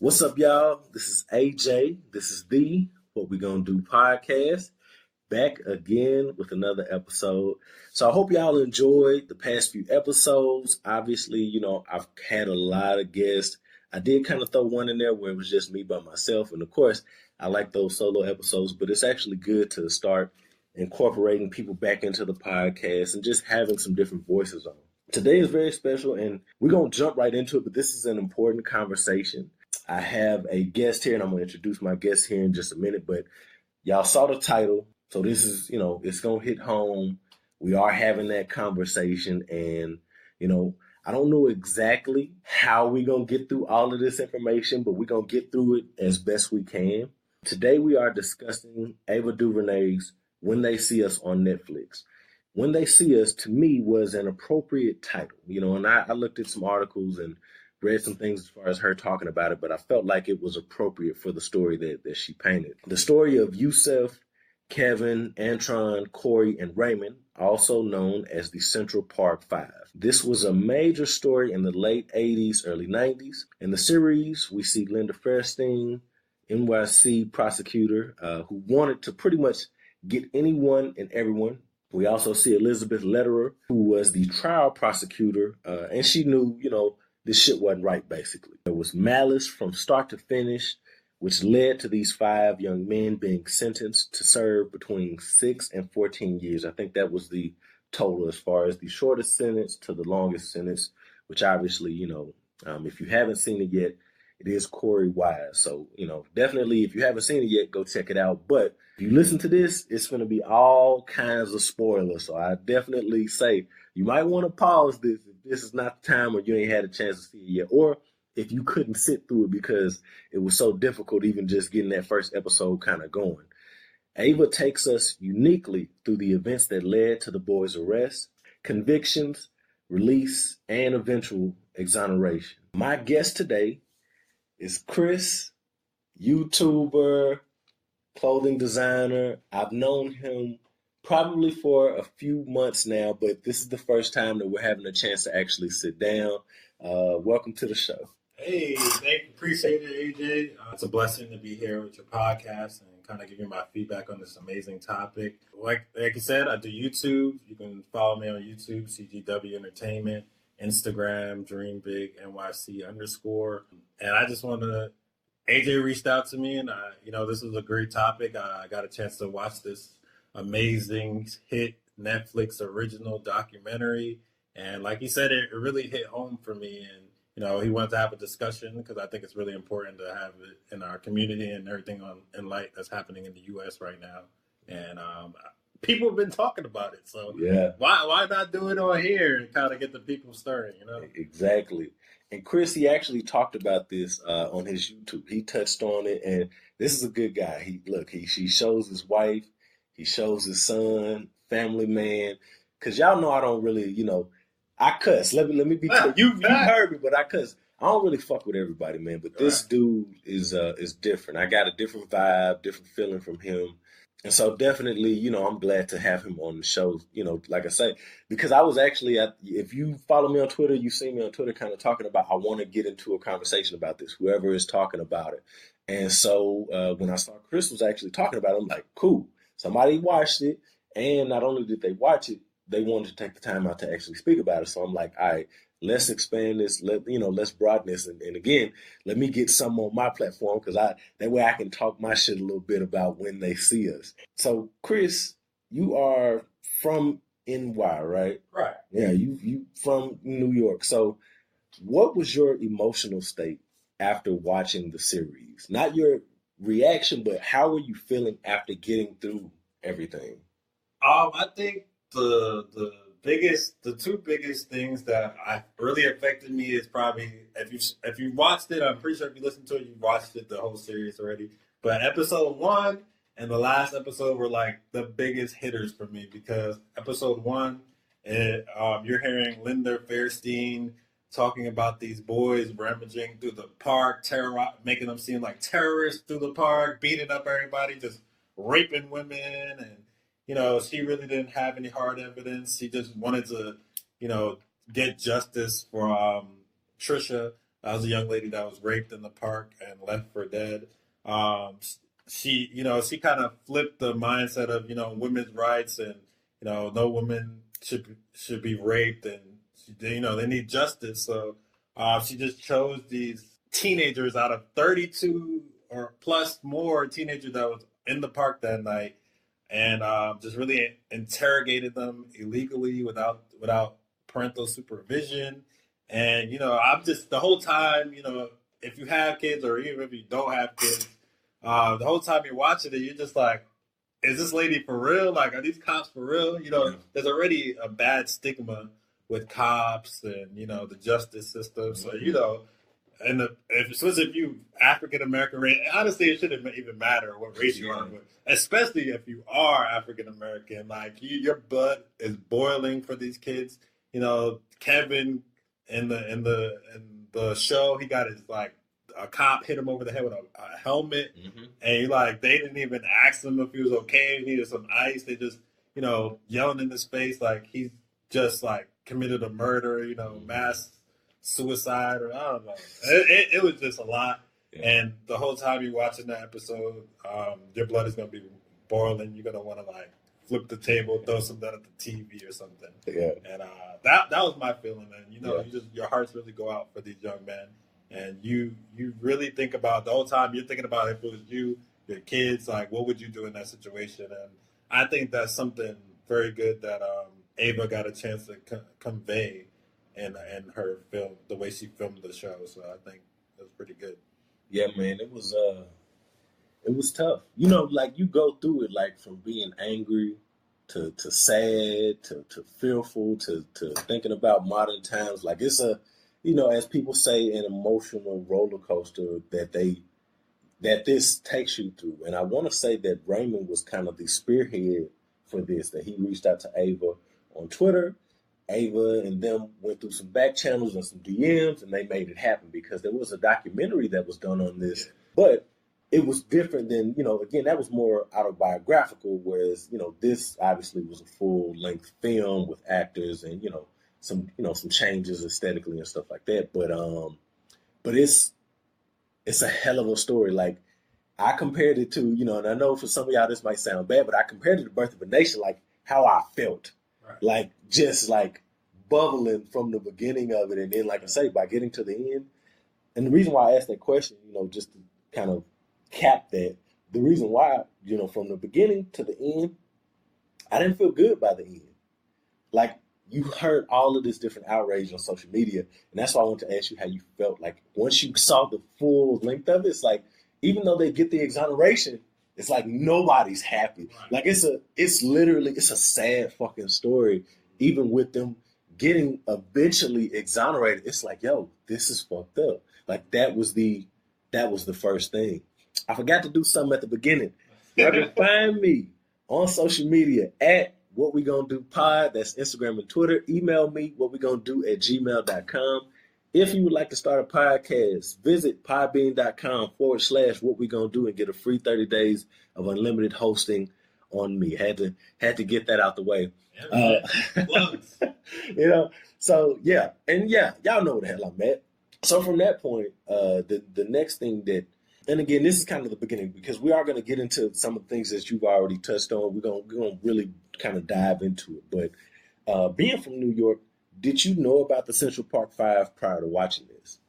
What's up, y'all? This is AJ. This is the What We Gonna Do podcast. Back again with another episode. So I hope y'all enjoyed the past few episodes. Obviously, I've had a lot of guests. I did kind of throw one in there where it was just me by myself. And of course, I like those solo episodes, but it's actually good to start incorporating people back into the podcast and just having some different voices on. Today is very special and we're going to jump right into it, but this is an important conversation. I have a guest here and I'm going to introduce my guest here in just a minute, but y'all saw the title. So this is, it's going to hit home. We are having that conversation and, I don't know exactly how we're going to get through all of this information, but we're going to get through it as best we can. Today we are discussing Ava DuVernay's When They See Us on Netflix. When They See Us, to me, was an appropriate title, and I looked at some articles and read some things as far as her talking about it, but I felt like it was appropriate for the story that she painted. The story of Yusef, Kevin, Antron, Corey, and Raymond, also known as the Central Park Five. This was a major story in the late 80s, early 90s. In the series, we see Linda Fairstein, NYC prosecutor, who wanted to pretty much get anyone and everyone. We also see Elizabeth Lederer, who was the trial prosecutor, and she knew, this shit wasn't right, basically. There was malice from start to finish, which led to these five young men being sentenced to serve between 6 and 14 years. I think that was the total as far as the shortest sentence to the longest sentence, which obviously, if you haven't seen it yet, it is Corey Wise. So, definitely if you haven't seen it yet, go check it out. But if you listen to this, it's going to be all kinds of spoilers. So I definitely say you might want to pause this if this is not the time or you ain't had a chance to see it yet. Or if you couldn't sit through it because it was so difficult even just getting that first episode kind of going. Ava takes us uniquely through the events that led to the boys' arrest, convictions, release, and eventual exoneration. My guest today is Chris, YouTuber, clothing designer. I've known him probably for a few months now, but this is the first time that we're having a chance to actually sit down. Welcome to the show. Hey, thank you. Appreciate it, AJ. It's a blessing to be here with your podcast and kind of give you my feedback on this amazing topic. Like you said, I do YouTube. You can follow me on YouTube, CGW Entertainment, Instagram, Dream Big NYC _. And I just want to, AJ reached out to me and this is a great topic. I got a chance to watch this amazing hit Netflix original documentary. And like he said, it really hit home for me. And he wanted to have a discussion because I think it's really important to have it in our community and everything in light that's happening in the U.S. right now. And people have been talking about it. So yeah, why not do it on here and kind of get the people stirring, Exactly. And Chris, he actually talked about this on his YouTube. He touched on it, and this is a good guy. He shows his wife, he shows his son, family man. Because y'all know I don't really, I cuss. Let me be clear. You heard me, but I cuss. I don't really fuck with everybody, man. But this dude is different. I got a different vibe, different feeling from him. And so definitely, I'm glad to have him on the show, like I say, because I was actually, if you follow me on Twitter, you see me on Twitter kind of talking about, I want to get into a conversation about this, whoever is talking about it. And so when I saw Chris was actually talking about it, I'm like, cool. Somebody watched it. And not only did they watch it, they wanted to take the time out to actually speak about it. So I'm like, all right, let's expand this. Let's broaden this. And again, let me get some on my platform because that way I can talk my shit a little bit about When They See Us. So Chris, you are from NY, right? Right. Yeah, you from New York. So what was your emotional state after watching the series? Not your reaction, but how were you feeling after getting through everything? I think the two biggest things that really affected me is probably if you watched it, I'm pretty sure if you listened to it, you watched it the whole series already. But episode 1 and the last episode were like the biggest hitters for me because episode 1, you're hearing Linda Fairstein talking about these boys rummaging through the park, making them seem like terrorists through the park, beating up everybody, just raping women and. She really didn't have any hard evidence. She just wanted to, get justice for Trisha. That was a young lady that was raped in the park and left for dead. She kind of flipped the mindset of, women's rights and, no woman should be raped and, they need justice. So she just chose these teenagers out of 32 or plus more teenagers that was in the park that night and just really interrogated them illegally without parental supervision. And, I'm just the whole time, if you have kids or even if you don't have kids, the whole time you're watching it, you're just like, is this lady for real? Like, are these cops for real? There's already a bad stigma with cops and, the justice system. So, and especially if you African American, honestly, it shouldn't even matter what race you are, but especially if you are African American, like your blood is boiling for these kids. Kevin in the show, he got his like a cop hit him over the head with a helmet, and they didn't even ask him if he was okay. He needed some ice. They just yelling in his face like he's just like committed a murder, mass suicide, or I don't know. It was just a lot. Yeah. And the whole time you're watching that episode, your blood is gonna be boiling. You're gonna want to like flip the table, throw something at the TV or something. Yeah. And that was my feeling. And your hearts really go out for these young men. And you really think about the whole time. You're thinking about if it was you, your kids, like what would you do in that situation? And I think that's something very good that Ava got a chance to convey in her film, the way she filmed the show. So I think it was pretty good. Yeah, man, it was tough. Like you go through it, like from being angry to sad to fearful to thinking about modern times. Like it's a, as people say, an emotional roller coaster that this takes you through. And I want to say that Raymond was kind of the spearhead for this, that he reached out to Ava on Twitter. Ava and them went through some back channels and some DMs, and they made it happen because there was a documentary that was done on this. But it was different than, again, that was more autobiographical, whereas, this obviously was a full-length film with actors and, some changes aesthetically and stuff like that. But it's a hell of a story. Like, I compared it to, and I know for some of y'all this might sound bad, but I compared it to Birth of a Nation, like how I felt. Right. Like, just like bubbling from the beginning of it. And then, like I say, by getting to the end. And the reason why I asked that question, just to kind of cap that, the reason why, from the beginning to the end, I didn't feel good by the end. Like, you heard all of this different outrage on social media. And that's why I wanted to ask you how you felt. Like, once you saw the full length of it, it's like, even though they get the exoneration, it's like nobody's happy. Right. Like it's a sad fucking story. Even with them getting eventually exonerated, it's like, yo, this is fucked up. Like that was the first thing. I forgot to do something at the beginning. You can find me on social media at What We Gonna Do Pod. That's Instagram and Twitter. Email me whatwegonnado@gmail.com. If you would like to start a podcast, visit podbean.com/what we gonna do and get a free 30 days of unlimited hosting on me. Had to get that out the way. So yeah. And yeah, y'all know where the hell I'm at. So from that point, the next thing that, and again, this is kind of the beginning because we are going to get into some of the things that you've already touched on. We're going to really kind of dive into it. But being from New York, did you know about the Central Park Five prior to watching this?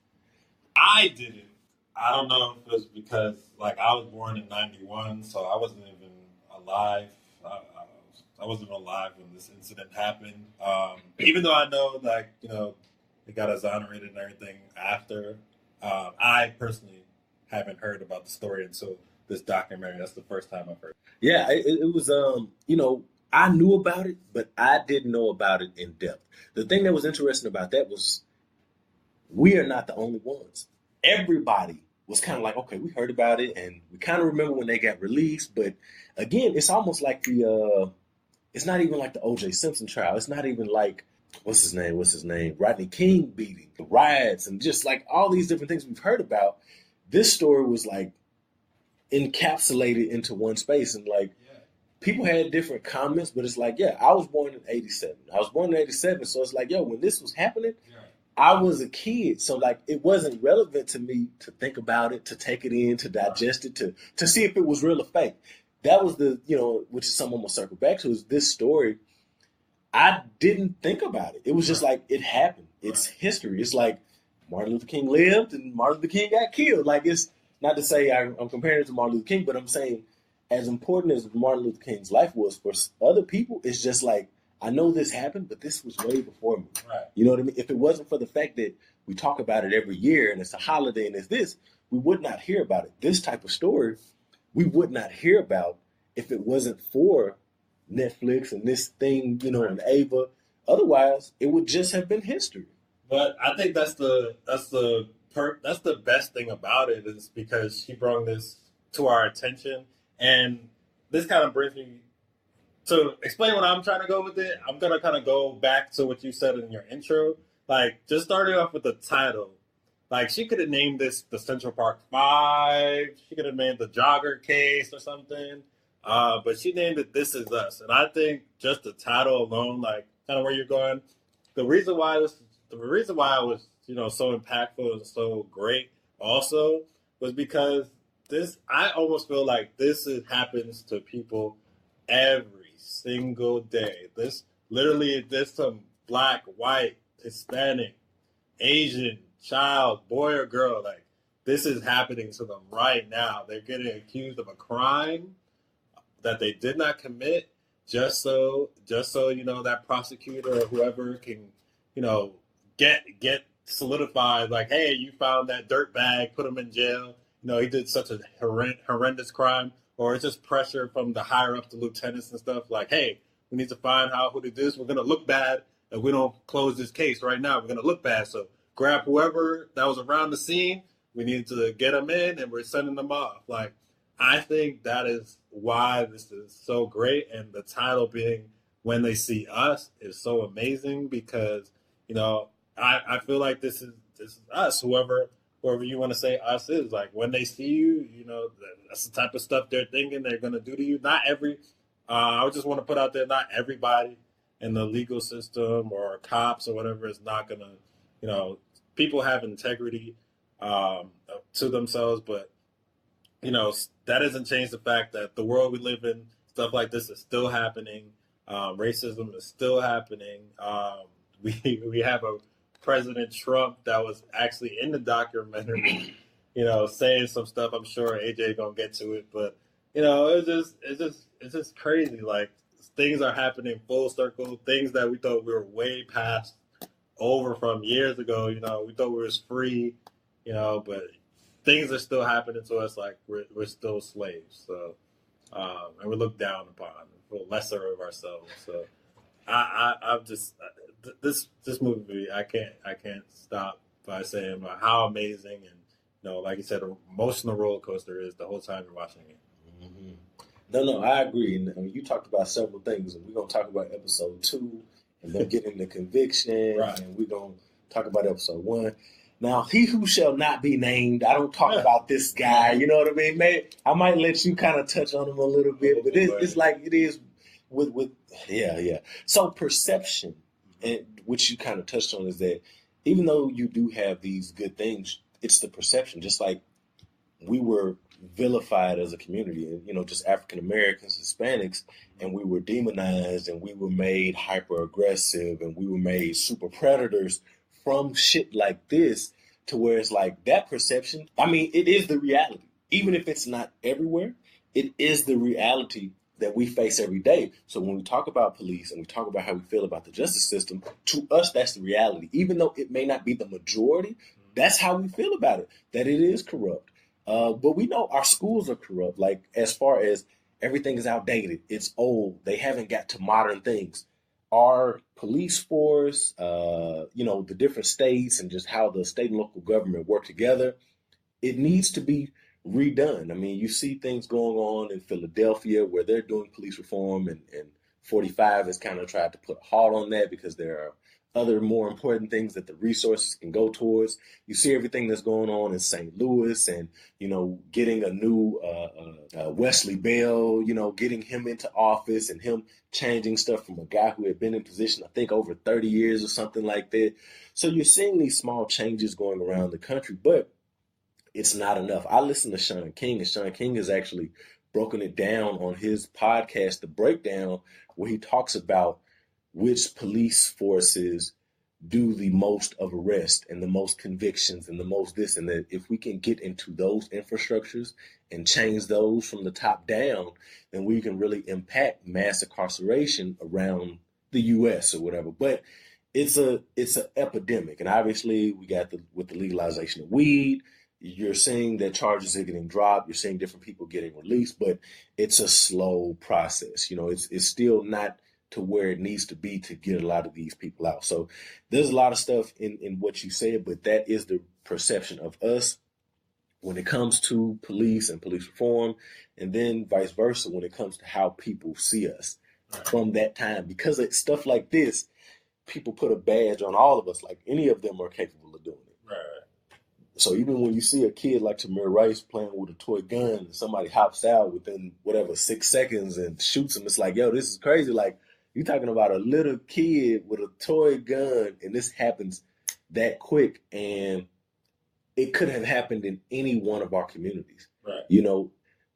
I didn't. I don't know if it was because, like, I was born in 91, so I wasn't even alive. I wasn't alive when this incident happened. Even though I know, like, they got exonerated and everything after, I personally haven't heard about the story until this documentary. That's the first time I've heard. Yeah, it was, I knew about it, but I didn't know about it in depth. The thing that was interesting about that was we are not the only ones. Everybody was kind of like, okay, we heard about it, and we kind of remember when they got released. But again, it's almost like it's not even like the O.J. Simpson trial. It's not even like, what's his name? Rodney King beating, the riots, and just like all these different things we've heard about. This story was like encapsulated into one space, and like, people had different comments, but it's like, yeah, I was born in 87. So it's like, yo, when this was happening, I was a kid, so like it wasn't relevant to me to think about it, to take it in, to digest it, to see if it was real or fake. That was the, which is something I'm gonna circle back to, is this story. I didn't think about it. It was just Right. like it happened. It's history. It's like Martin Luther King lived and Martin Luther King got killed. Like, it's not to say I'm comparing it to Martin Luther King, but I'm saying as important as Martin Luther King's life was for other people, it's just like I know this happened, but this was way before me. Right. You know what I mean? If it wasn't for the fact that we talk about it every year and it's a holiday and it's this, we would not hear about it. This type of story, we would not hear about if it wasn't for Netflix and this thing, and Ava. Otherwise, it would just have been history. But I think that's the best thing about it, is because she brought this to our attention, and this kind of brings me to explain what I'm trying to go with it. I'm gonna kind of go back to what you said in your intro, like just starting off with the title. Like, she could have named this the Central Park Five. She could have named the Jogger Case or something. But she named it This Is Us. And I think just the title alone, like kind of where you're going, the reason why it was, so impactful and so great also was because I almost feel like happens to people every single day. This literally, there's some black, white, Hispanic, Asian child, boy or girl, like this is happening to them right now. They're getting accused of a crime that they did not commit, just so that prosecutor or whoever can, get solidified, like, hey, you found that dirt bag, put him in jail. He did such a horrendous crime. Or it's just pressure from the higher up, the lieutenants and stuff, like, hey, we need to find out who did this. We're gonna look bad if we don't close this case right now. We're gonna look bad. So grab whoever that was around the scene. We need to get them in, and we're sending them off. Like, I think that is why this is so great, and the title being "When They See Us" is so amazing because I feel like this is us. Whoever you want to say us is, like, when they see you, that's the type of stuff they're thinking they're gonna do to you. Not every. I just want to put out there, not everybody in the legal system or cops or whatever is not gonna, people have integrity to themselves, but that doesn't change the fact that the world we live in, stuff like this is still happening. Racism is still happening. We have a President Trump that was actually in the documentary, saying some stuff. I'm sure AJ gonna get to it, but it's just crazy. Like, things are happening full circle. Things that we thought we were way past over from years ago. We thought we was free, but things are still happening to us. Like, we're still slaves. So, and we're looked down upon, we're lesser of ourselves. So, I'm just this movie. I can't stop by saying about how amazing and like you said, emotional roller coaster is the whole time you're watching it. Mm-hmm. No, I agree. And I mean, you talked about several things, and we're gonna talk about episode 2, and then get into conviction, Right. And we're gonna talk about episode 1. Now, he who shall not be named, I don't talk about this guy. You know what I mean? Maybe I might let you kind of touch on him a little bit, but it's like it is with yeah. So perception, and which you kind of touched on, is that even though you do have these good things, it's the perception. Just like we were vilified as a community, and just African Americans, Hispanics, and we were demonized, and we were made hyper aggressive, and we were made super predators from shit like this, to where it's like that perception. I mean, it is the reality, even if it's not everywhere. It is the reality that we face every day. So when we talk about police and we talk about how we feel about the justice system, to us, that's the reality. Even though it may not be the majority, that's how we feel about it, that it is corrupt. But we know our schools are corrupt. Like, as far as everything is outdated, it's old. They haven't got to modern things. Our police force, the different states, and just how the state and local government work together, it needs to be redone. I mean, you see things going on in Philadelphia where they're doing police reform, and 45 has kind of tried to put a halt on that because there are other more important things that the resources can go towards. You see everything that's going on in St. Louis, and getting a new Wesley Bell, getting him into office and him changing stuff from a guy who had been in position, I think, over 30 years or something like that. So you're seeing these small changes going around the country, but it's not enough. I listen to Shana King, and Shana King has actually broken it down on his podcast, The Breakdown, where he talks about which police forces do the most of arrest and the most convictions and the most this and that. If we can get into those infrastructures and change those from the top down, then we can really impact mass incarceration around the U.S. or whatever. But it's an epidemic, and obviously we got with the legalization of weed. You're seeing that charges are getting dropped. You're seeing different people getting released, but it's a slow process. It's still not to where it needs to be to get a lot of these people out. So there's a lot of stuff in what you said, but that is the perception of us when it comes to police and police reform, and then vice versa when it comes to how people see us from that time. Because it's stuff like this, people put a badge on all of us, like any of them are capable of doing it. Right. So even when you see a kid like Tamir Rice playing with a toy gun and somebody hops out within 6 seconds and shoots him, it's like, yo, this is crazy. Like, you're talking about a little kid with a toy gun, and this happens that quick, and it could have happened in any one of our communities. Right.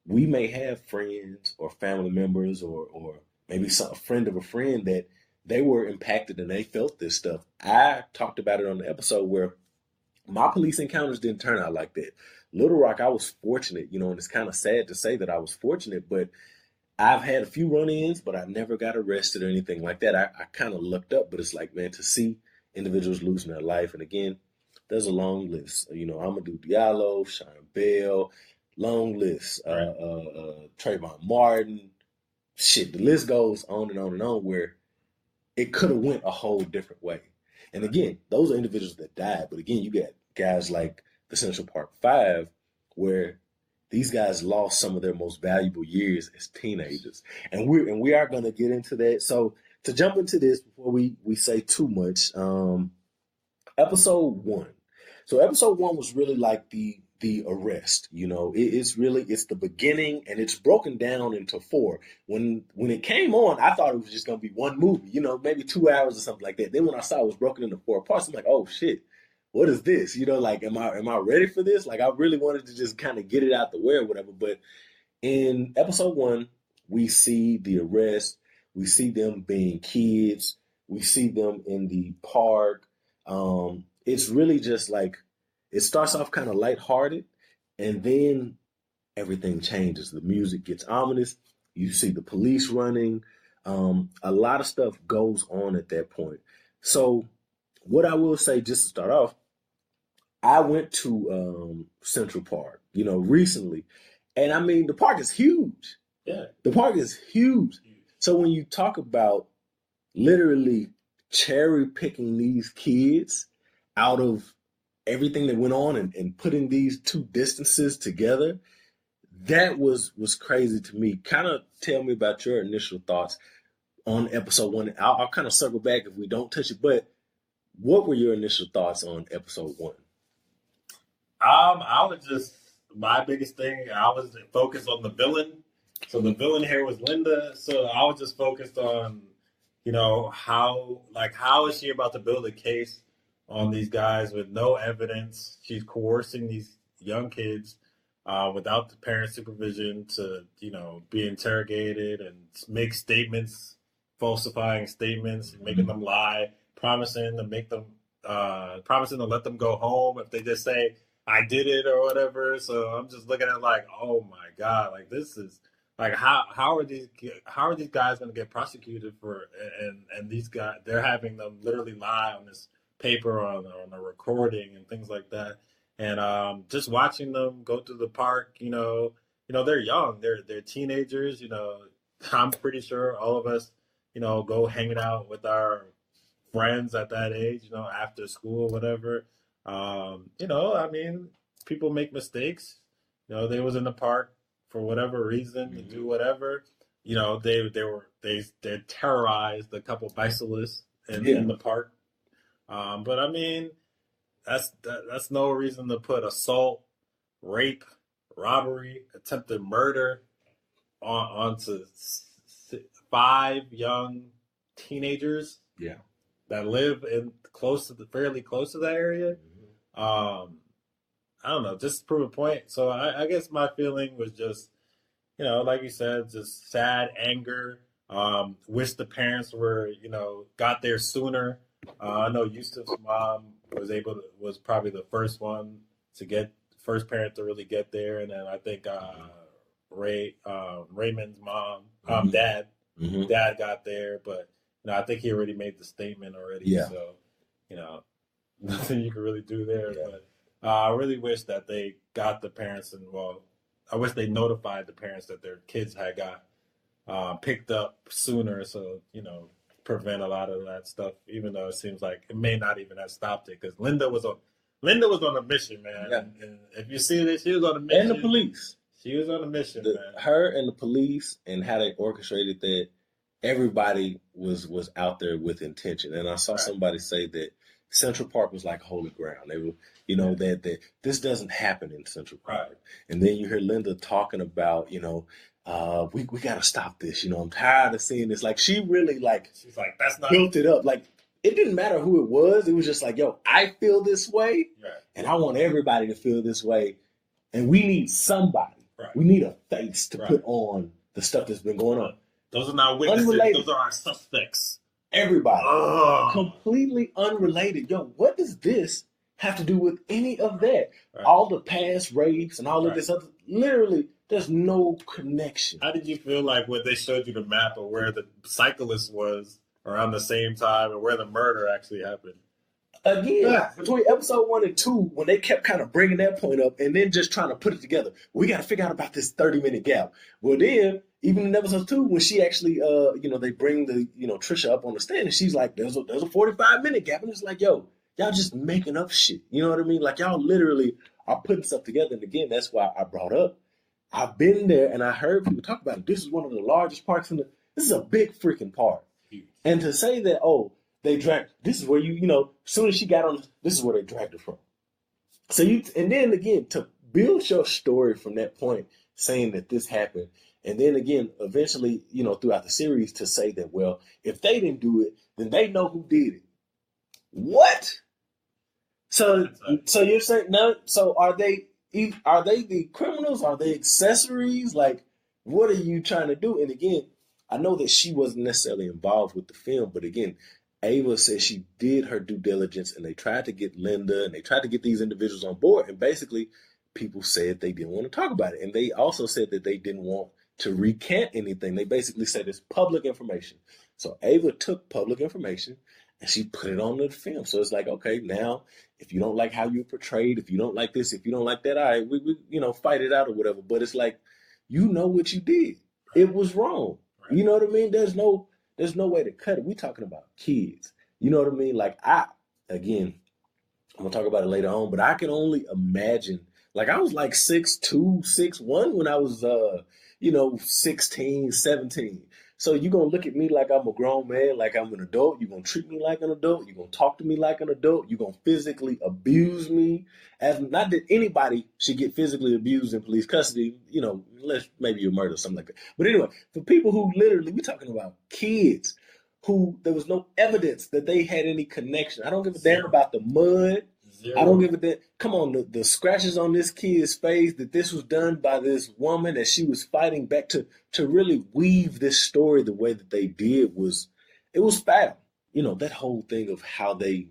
We may have friends or family members or maybe a friend of a friend that they were impacted and they felt this stuff. I talked about it on the episode where my police encounters didn't turn out like that. Little Rock, I was fortunate, and it's kind of sad to say that I was fortunate, but I've had a few run-ins, but I never got arrested or anything like that. I kind of looked up, but it's like, man, to see individuals losing their life. And again, there's a long list. Amadou Diallo, Sean Bell, long list. Trayvon Martin. Shit, the list goes on and on and on, where it could have went a whole different way. And again, those are individuals that died. But again, you got guys like the Central Park Five, where these guys lost some of their most valuable years as teenagers. And we are going to get into that. So to jump into this before we say too much, episode 1. So episode 1 was really like the arrest. It's the beginning, and it's broken down into 4. When it came on, I thought it was just going to be one movie, maybe 2 hours or something like that. Then when I saw it was broken into 4 parts, I'm like, oh shit. What is this? Am I ready for this? Like, I really wanted to just kind of get it out the way or whatever. But in episode 1, we see the arrest. We see them being kids. We see them in the park. It's really just like, it starts off kind of lighthearted, and then everything changes. The music gets ominous. You see the police running. A lot of stuff goes on at that point. So what I will say, just to start off, I went to Central Park, recently. And I mean, the park is huge. Yeah. The park is huge. So when you talk about literally cherry picking these kids out of everything that went on and putting these two distances together, that was crazy to me. Kind of tell me about your initial thoughts on episode 1. I'll kind of circle back if we don't touch it, but what were your initial thoughts on episode 1? I was just, my biggest thing, I was focused on the villain. So the villain here was Linda. So I was just focused on, how is she about to build a case on these guys with no evidence? She's coercing these young kids without the parent supervision to, be interrogated and make statements, falsifying statements, making them lie, promising to let them go home if they just say, I did it or whatever. So I'm just looking at like, oh my God, like this is like, how are these guys going to get prosecuted for, and these guys, they're having them literally lie on this paper, on a recording and things like that. And just watching them go through the park, they're young, they're teenagers, I'm pretty sure all of us, go hanging out with our friends at that age, after school, whatever. I mean, people make mistakes. They was in the park for whatever reason to do whatever. They terrorized a couple bicyclists in the park. But I mean, that's no reason to put assault, rape, robbery, attempted murder onto five young teenagers. Yeah. That live in fairly close to that area. I don't know, just to prove a point. So I guess my feeling was just, like you said, just sad anger. Wish the parents got there sooner. I know Yusuf's mom was probably the first parent to really get there, and then I think Raymond's dad got there, but I think he already made the statement already. Yeah. So nothing you can really do there. Yeah. But I really wish that they got the parents, I wish they notified the parents that their kids had got picked up sooner, so prevent a lot of that stuff. Even though it seems like it may not even have stopped it, because Linda was on a mission, man. Yeah. And if you see this, she was on a mission. And the police. She was on a mission, man. Her and the police and how they orchestrated that. Everybody was out there with intention, and I saw somebody say that Central Park was like holy ground. They were, that this doesn't happen in Central Park. And then you hear Linda talking about, we got to stop this. I'm tired of seeing this. Like she really she's like, that's not built it up. Like it didn't matter who it was. It was just like, yo, I feel this way, and I want everybody to feel this way, and we need somebody. We need a face to put on the stuff that's been going on. Those are not witnesses. Unrelated. Those are our suspects. Everybody. Completely unrelated. Yo, what does this have to do with any of that? All the past rapes and all of this other, literally, there's no connection. How did you feel like when they showed you the map of where the cyclist was around the same time and where the murder actually happened? Again, between episode 1 and 2, when they kept kind of bringing that point up and then just trying to put it together, we got to figure out about this 30-minute gap. Well, then, even in episode 2, when she actually, they bring the, Trisha up on the stand and she's like, there's a 45-minute gap. And it's like, yo, y'all just making up shit. You know what I mean? Like, y'all literally are putting stuff together. And again, that's why I brought up, I've been there and I heard people talk about it. This is one of the largest parks this is a big freaking park. And to say that, they dragged, this is where as soon as she got on, this is where they dragged her from. So and then again, to build your story from that point, saying that this happened, and then again, eventually, throughout the series to say that, well, if they didn't do it, then they know who did it. What? So you're saying, no, so are they the criminals? Are they accessories? Like, what are you trying to do? And again, I know that she wasn't necessarily involved with the film, but again, Ava said she did her due diligence and they tried to get Linda and they tried to get these individuals on board. And basically, people said they didn't want to talk about it. And they also said that they didn't want to recant anything. They basically said it's public information. So Ava took public information and she put it on the film. So it's like, okay, now, if you don't like how you portrayed, if you don't like this, if you don't like that, all right, we fight it out or whatever. But it's like, what you did. It was wrong. You know what I mean? There's no way to cut it. We're talking about kids. You know what I mean? Like I'm going to talk about it later on, but I can only imagine, like I was like 6'2", 6'1" when I was, 16, 17. So you're going to look at me like I'm a grown man, like I'm an adult. You're going to treat me like an adult. You're going to talk to me like an adult. You're going to physically abuse me. Not that anybody should get physically abused in police custody, unless maybe you're murdered or something like that. But anyway, for people who literally, we're talking about kids who there was no evidence that they had any connection. I don't give a damn about the mud. I don't give a damn. Come on, the scratches on this kid's face, that this was done by this woman, that she was fighting back to really weave this story the way that they did it was foul. That whole thing of how they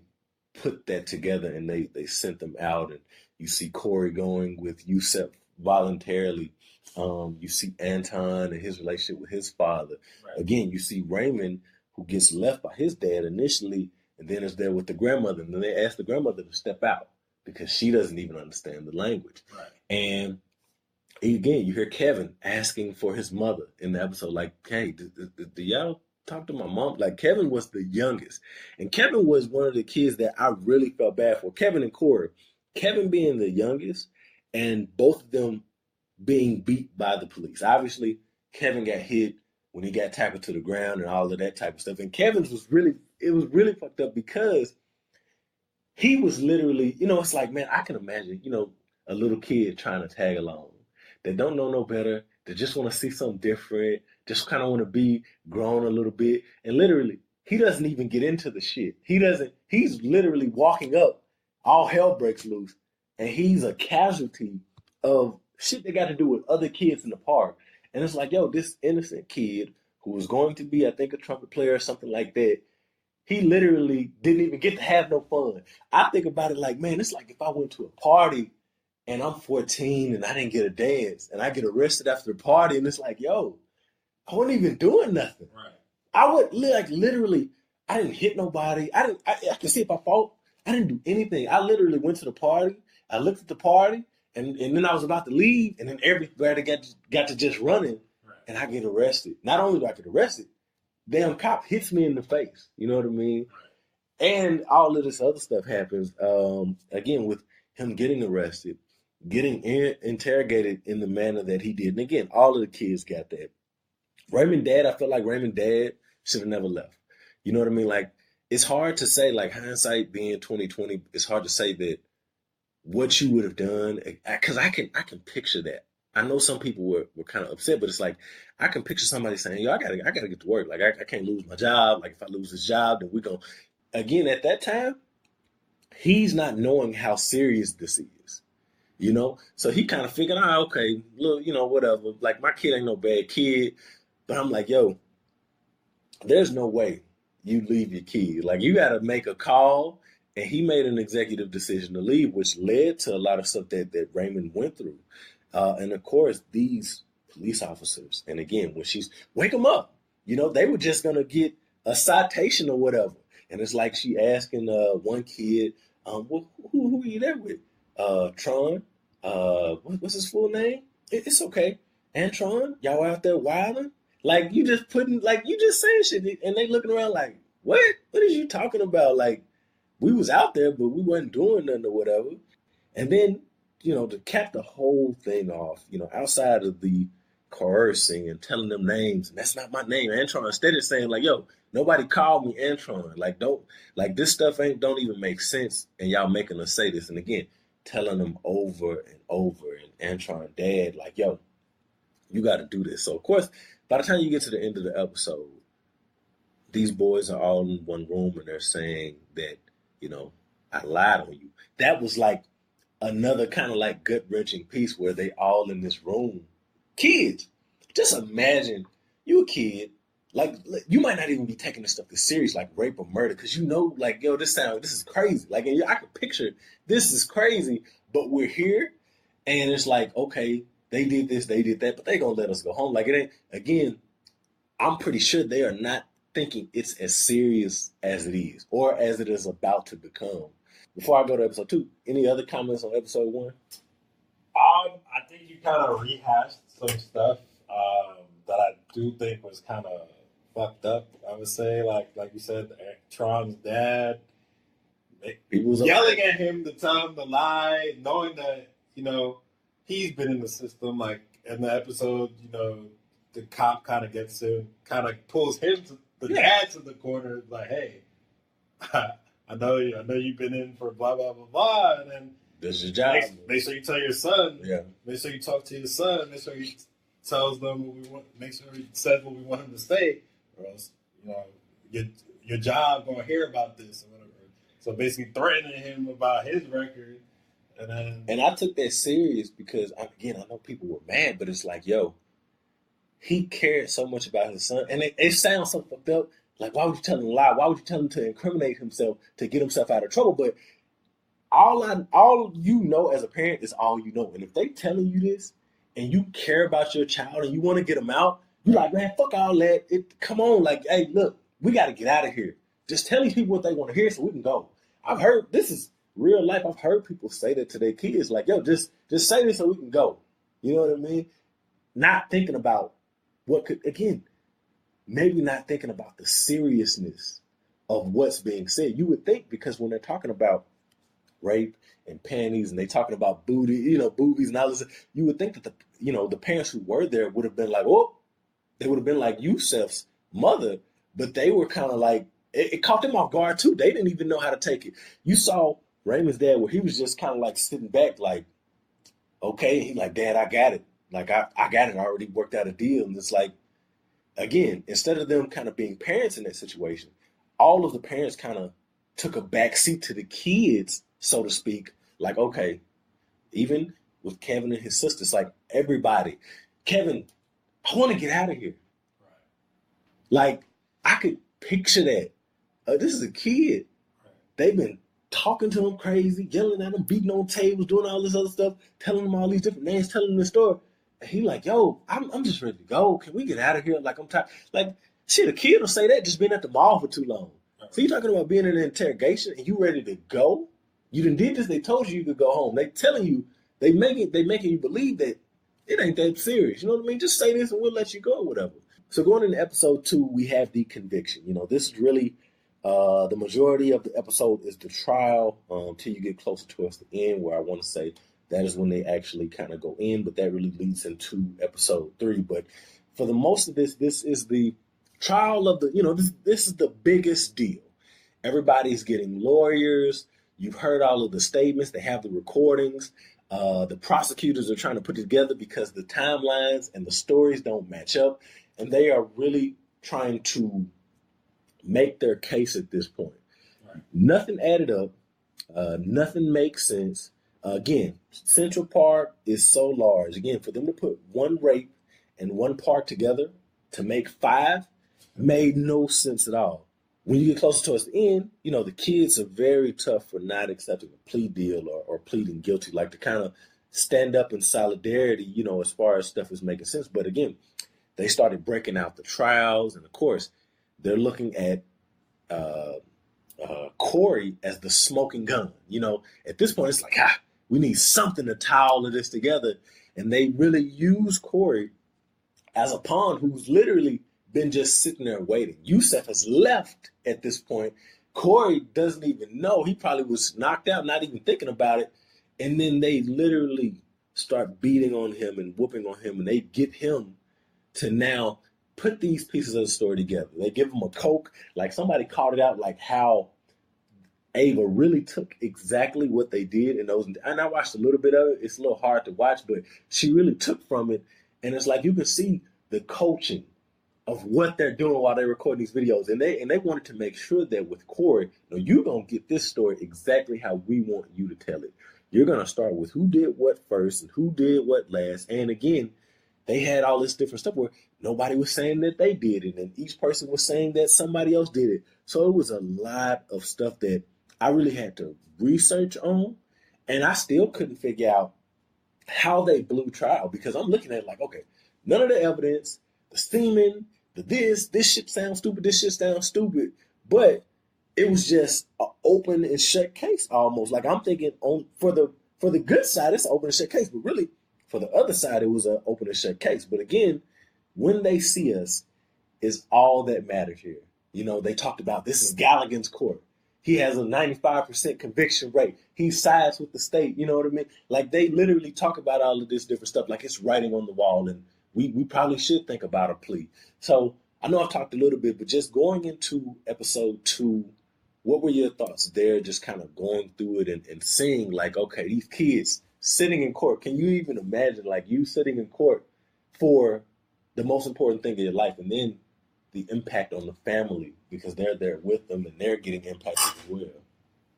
put that together and they sent them out, and you see Corey going with Yusuf voluntarily. You see Anton and his relationship with his father. Right. Again, you see Raymond, who gets left by his dad initially, and then is there with the grandmother. And then they ask the grandmother to step out because she doesn't even understand the language. Right. And again, you hear Kevin asking for his mother in the episode, like, hey, do y'all talk to my mom? Like, Kevin was the youngest. And Kevin was one of the kids that I really felt bad for. Kevin and Corey. Kevin being the youngest and both of them being beat by the police. Obviously, Kevin got hit when he got tackled to the ground and all of that type of stuff. And Kevin's was really fucked up because he was literally, it's like, man, I can imagine, a little kid trying to tag along. They don't know no better. They just want to see something different. Just kind of want to be grown a little bit. And literally, he doesn't even get into the shit. He's literally walking up. All hell breaks loose. And he's a casualty of shit that got to do with other kids in the park. And it's like, yo, this innocent kid who was going to be, I think, a trumpet player or something like that, he literally didn't even get to have no fun. I think about it like, man, it's like if I went to a party and I'm 14 and I didn't get a dance and I get arrested after the party and it's like, yo, I wasn't even doing nothing. Right. I would like literally, I didn't hit nobody. I can see if I fought. I didn't do anything. I literally went to the party. I looked at the party and then I was about to leave and then everybody got to just running and I get arrested. Not only do I get arrested, damn cop hits me in the face. You know what I mean? And all of this other stuff happens. Again, with him getting arrested, getting interrogated in the manner that he did. And again, all of the kids got that. Raymond Dad, I feel like Raymond Dad should have never left. You know what I mean? Like, it's hard to say, like, hindsight being 2020, it's hard to say that what you would have done, because I can picture that. I know some people were kind of upset, but it's like I can picture somebody saying, "Yo, I gotta get to work. Like I can't lose my job. Like if I lose this job, then we go." Again, at that time, he's not knowing how serious this is, So he kind of figured, okay, look, whatever. Like my kid ain't no bad kid, but I'm like, yo, there's no way you leave your kid. Like you got to make a call, and he made an executive decision to leave, which led to a lot of stuff that Raymond went through. And of course, these police officers, and again, when she's wake them up, they were just gonna get a citation or whatever. And it's like she asking one kid, who are you there with? Tron. What's his full name? It's okay. Antron, y'all out there wilding? Like you just saying shit, and they looking around like, what? What is you talking about? Like we was out there, but we wasn't doing nothing or whatever. And then to cap the whole thing off, outside of the coercing and telling them names, and that's not my name, Antron, instead of saying like, yo, nobody called me Antron. Like, this stuff don't even make sense, and y'all making us say this. And again, telling them over and over, and Antron Dad, like, yo, you got to do this. So, of course, by the time you get to the end of the episode, these boys are all in one room, and they're saying that, I lied on you. That was like another kind of like gut-wrenching piece where they all in this room. Kids, just imagine you a kid, like you might not even be taking this stuff this serious, like rape or murder, because like, yo, this is crazy. Like, and I can picture this is crazy, but we're here, and it's like, okay, they did this, they did that, but they gonna let us go home. Like it ain't. Again, I'm pretty sure they are not thinking it's as serious as it is, or as it is about to become. Before I go to episode 2, any other comments on episode 1? I think you kind of rehashed some stuff that I do think was kind of fucked up. I would say, like you said, Tron's dad, people was yelling at him to tell him to lie, knowing that he's been in the system. Like in the episode, the cop kind of gets him, kind of pulls him to the dad to the corner, like, hey. I know you've been in for blah blah blah blah, and then this is your job. Make sure you tell your son. Yeah. Make sure you talk to your son. Make sure he tells them what we want. Make sure he says what we want him to say, or else your job gonna hear about this or whatever. So basically, threatening him about his record, and I took that serious because I know people were mad, but it's like, yo, he cared so much about his son, and it sounds so fucked up. Like, why would you tell him to lie? Why would you tell him to incriminate himself to get himself out of trouble? But all you know as a parent is all you know. And if they telling you this and you care about your child and you want to get them out, you're like, man, fuck all that. Come on, like, hey, look, we got to get out of here. Just tell these people what they want to hear so we can go. I've heard, this is real life. I've heard people say that to their kids, like, yo, just say this so we can go. You know what I mean? Not thinking about what could, again, maybe not thinking about the seriousness of what's being said. You would think, because when they're talking about rape and panties and they talking about booty, boobies and all this, you would think that the parents who were there would have been like, oh, they would have been like Yusef's mother, but they were kind of like, it caught them off guard too. They didn't even know how to take it. You saw Raymond's dad, where he was just kind of like sitting back, like, okay, he like, Dad, I got it. Like I got it. I already worked out a deal. And it's like, again, instead of them kind of being parents in that situation, all of the parents kind of took a back seat to the kids, so to speak. Like, okay, even with Kevin and his sisters, like everybody, Kevin, I want to get out of here. Right. Like, I could picture that. This is a kid. Right. They've been talking to him crazy, yelling at him, beating on tables, doing all this other stuff, telling him all these different names, telling him the story. And he like, yo, I'm just ready to go. Can we get out of here? Like, I'm tired. Like, shit, a kid will say that just being at the mall for too long. Right. So you're talking about being in an interrogation and you ready to go? You done did this. They told you could go home. They telling you, they making you believe that it ain't that serious. You know what I mean? Just say this and we'll let you go or whatever. So going into episode 2, we have the conviction. You know, this is really the majority of the episode is the trial till you get closer towards the end, where I want to say that is when they actually kind of go in, but that really leads into episode 3. But for the most of this is the trial of the, you know, this is the biggest deal. Everybody's getting lawyers. You've heard all of the statements. They have the recordings. The prosecutors are trying to put it together because the timelines and the stories don't match up. And they are really trying to make their case at this point. Right. Nothing added up. Nothing makes sense. Again, Central Park is so large. Again, for them to put one rape and one park together to make 5 made no sense at all. When you get closer towards the end, you know, the kids are very tough for not accepting a plea deal or pleading guilty, like to kind of stand up in solidarity, you know, as far as stuff is making sense. But again, they started breaking out the trials. And of course, they're looking at Corey as the smoking gun. You know, at this point, it's like, we need something to tie all of this together. And they really use Corey as a pawn who's literally been just sitting there waiting. Yusef has left at this point. Corey doesn't even know. He probably was knocked out, not even thinking about it. And then they literally start beating on him and whooping on him, and they get him to now put these pieces of the story together. They give him a Coke. Like, somebody called it out, like how Ava really took exactly what they did in those. And I watched a little bit of it. It's a little hard to watch, but she really took from it. And it's like you can see the coaching of what they're doing while they're recording these videos. And they wanted to make sure that with Corey, you're going to get this story exactly how we want you to tell it. You're going to start with who did what first and who did what last. And again, they had all this different stuff where nobody was saying that they did it, and each person was saying that somebody else did it. So it was a lot of stuff that I really had to research on, and I still couldn't figure out how they blew trial, because I'm looking at it like, okay, none of the evidence, the steaming, this shit sounds stupid, this shit sounds stupid, but it was just an open and shut case almost. Like, I'm thinking for the good side, it's an open and shut case, but really for the other side, it was an open and shut case. But again, when they see us is all that matters here. You know, they talked about this is Galligan's court. He has a 95% conviction rate. He sides with the state. You know what I mean? Like, they literally talk about all of this different stuff like it's writing on the wall, and we probably should think about a plea. So I know I've talked a little bit, but just going into episode 2, what were your thoughts there? Just kind of going through it and seeing like, okay, these kids sitting in court. Can you even imagine like you sitting in court for the most important thing in your life, and then the impact on the family because they're there with them and they're getting impacted as well?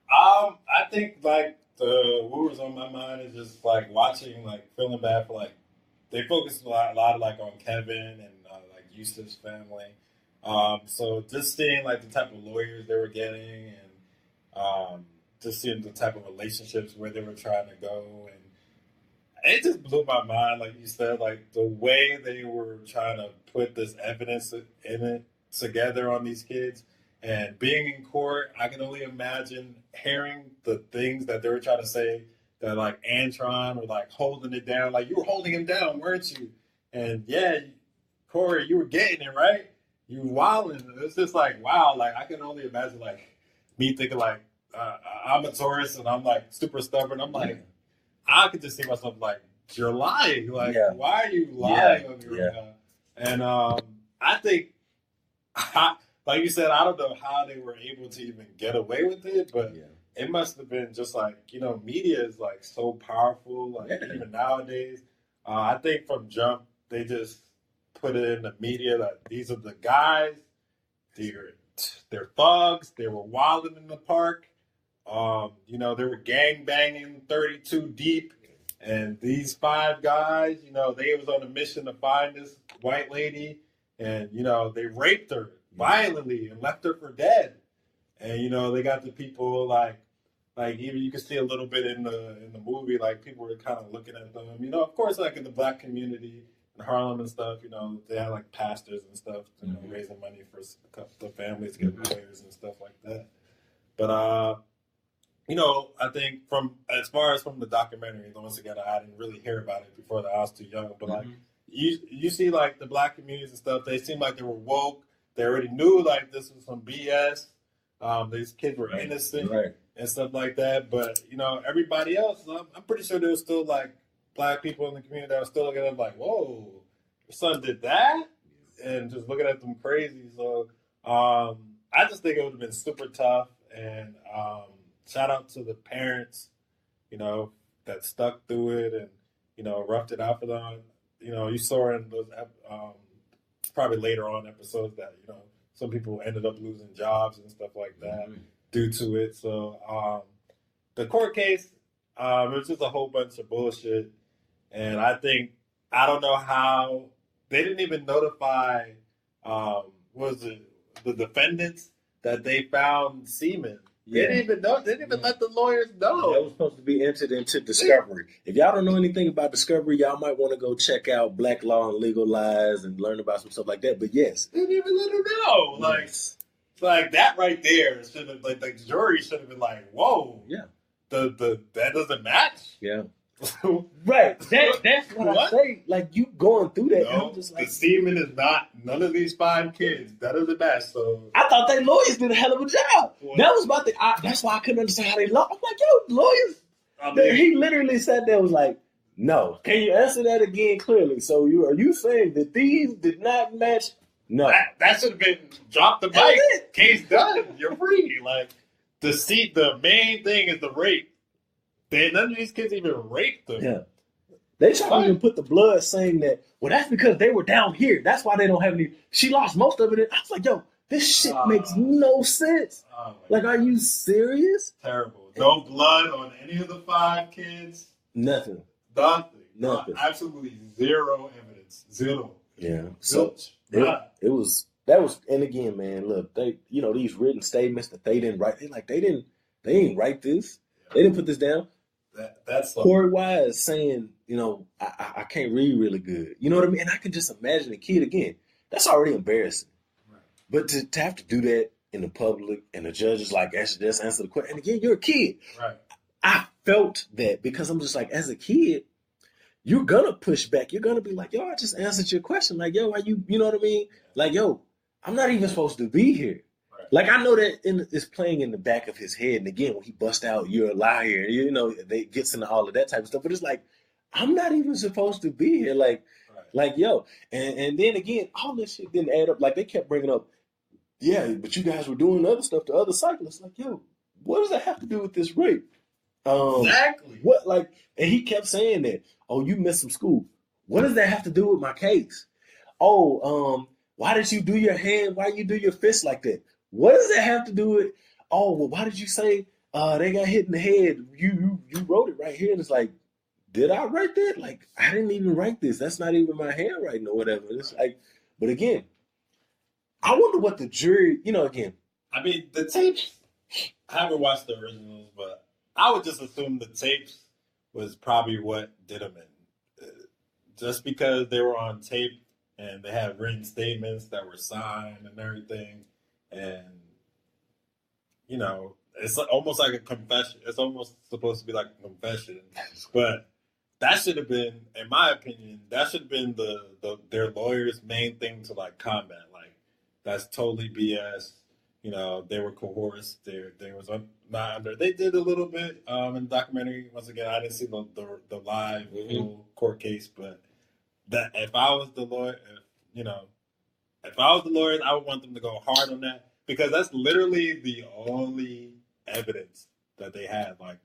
I think like what was on my mind is just like watching, like feeling bad for like they focused a lot like on Kevin and like Yusuf's family. So just seeing like the type of lawyers they were getting, and just seeing the type of relationships where they were trying to go, and it just blew my mind. Like you said, like the way they were trying to put this evidence in it together on these kids, and being in court, I can only imagine hearing the things that they were trying to say. That like Antron were like holding it down, like you were holding him down, weren't you? And yeah, Corey, you were getting it right. You were wilding. It's just like wow. Like I can only imagine like me thinking like I'm a Taurus and I'm like super stubborn. I'm like I could just see myself like you're lying. Like why are you lying on me right now? And I think like you said, I don't know how they were able to even get away with it, but it must have been just like, media is like so powerful, like even nowadays. I think from jump, they just put it in the media that these are the guys, they're thugs, they were wilding in the park, they were gang banging 32 deep, and these five guys, they was on a mission to find this white lady, and they raped her violently and left her for dead. And they got the people like even you can see a little bit in the movie, like people were kind of looking at them. Of course, like in the black community in Harlem and stuff, they had like pastors and stuff, raising money for the families to get lawyers and stuff like that. But I think as far as from the documentary, once again, I didn't really hear about it before I was too young. But like you see, like the black communities and stuff, they seem like they were woke. They already knew like this was some BS. These kids were innocent and stuff like that. But everybody else, I'm pretty sure there was still like black people in the community that were still looking at them like, "Whoa, your son did that," and just looking at them crazy. So I just think it would have been super tough. And shout out to the parents, that stuck through it and roughed it out for them. You saw in those probably later on episodes that some people ended up losing jobs and stuff like that due to it. So the court case, it was just a whole bunch of bullshit. And I don't know how they didn't even notify, the defendants that they found semen. They didn't even know. They didn't even let the lawyers know. That was supposed to be entered into Discovery. If y'all don't know anything about Discovery, y'all might want to go check out Black Law and Legal Lies and learn about some stuff like that. But yes, they didn't even let them know. Like that right there should have the jury should have been like, "Whoa, yeah, that doesn't match." Yeah, right. That's what I say. Like you going through that, no, I'm just like, the semen is not none of these five kids. That doesn't match. So I thought they lawyers did a hell of a job. That was my thing. That's why I couldn't understand how they law. I'm like, yo, lawyers. He literally sat there and was like, no. Can you answer that again clearly? So are you saying that these did not match? No. That should have been drop the mic. Case done. You're free. Like the main thing is the rape. None of these kids even raped them. Yeah. They tried to even put the blood saying that, well, that's because they were down here. That's why they don't have any. She lost most of it. I was like, yo, this shit makes no sense. Like, are you serious? Terrible. No blood on any of the five kids. Nothing. Nothing. Absolutely zero evidence. Zero. Yeah. So that was, and again, man, look, they, these written statements that they didn't write, they didn't write this. Yeah. They didn't put this down. That's Corey Wise saying, I can't read really good. You know what I mean? And I can just imagine a kid again. That's already embarrassing. Right. But to have to do that in the public and the judge is like, just answer the question. And again, you're a kid. Right. I felt that because I'm just like, as a kid, you're gonna push back. You're gonna be like, yo, I just answered your question. Like, yo, why you know what I mean? Like, yo, I'm not even supposed to be here. Like, I know that it's playing in the back of his head. And again, when he busts out, you're a liar, they gets into all of that type of stuff. But it's like, I'm not even supposed to be here. Like, yo. And then again, all this shit didn't add up. Like, they kept bringing up, yeah, but you guys were doing other stuff to other cyclists. Like, yo, what does that have to do with this rape? Exactly. What, like, and he kept saying that, oh, you missed some school. What does that have to do with my case? Oh, why did you do your hand? Why you do your fist like that? What does that have to do with, oh, well, why did you say they got hit in the head? You wrote it right here. And it's like, did I write that? Like, I didn't even write this. That's not even my handwriting or whatever. It's like, but again, I wonder what the jury, again. I mean, the tapes, I haven't watched the originals, but I would just assume the tapes was probably what did them in. Just because they were on tape and they had written statements that were signed and everything. And, it's almost like a confession. It's almost supposed to be like a confession. But that should have been, in my opinion, that should have been their lawyer's main thing to, like, combat. Like, that's totally BS. They were coerced. They was not under. They did a little bit in the documentary. Once again, I didn't see the live full court case. But that if I was the lawyer, if I was the lawyers, I would want them to go hard on that because that's literally the only evidence that they had, like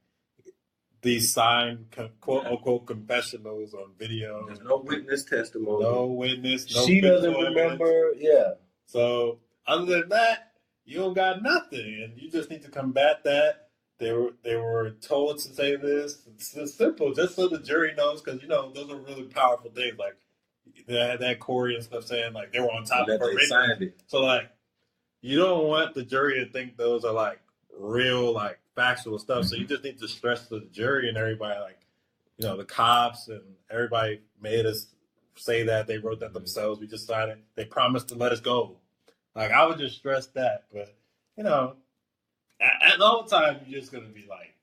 these signed quote unquote confessionals on video. There's no witness testimony. No witness. No she doesn't remember. Yeah. So other than that, you don't got nothing, and you just need to combat that. They were told to say this. It's simple, just so the jury knows, because those are really powerful things. Like that Corey and stuff saying like they were on top of her. They signed it. So like, you don't want the jury to think those are like real, like factual stuff. Mm-hmm. So you just need to stress to the jury and everybody, like, the cops and everybody made us say that they wrote that themselves. We just signed it. They promised to let us go. Like, I would just stress that. But at the whole time, you're just gonna be like,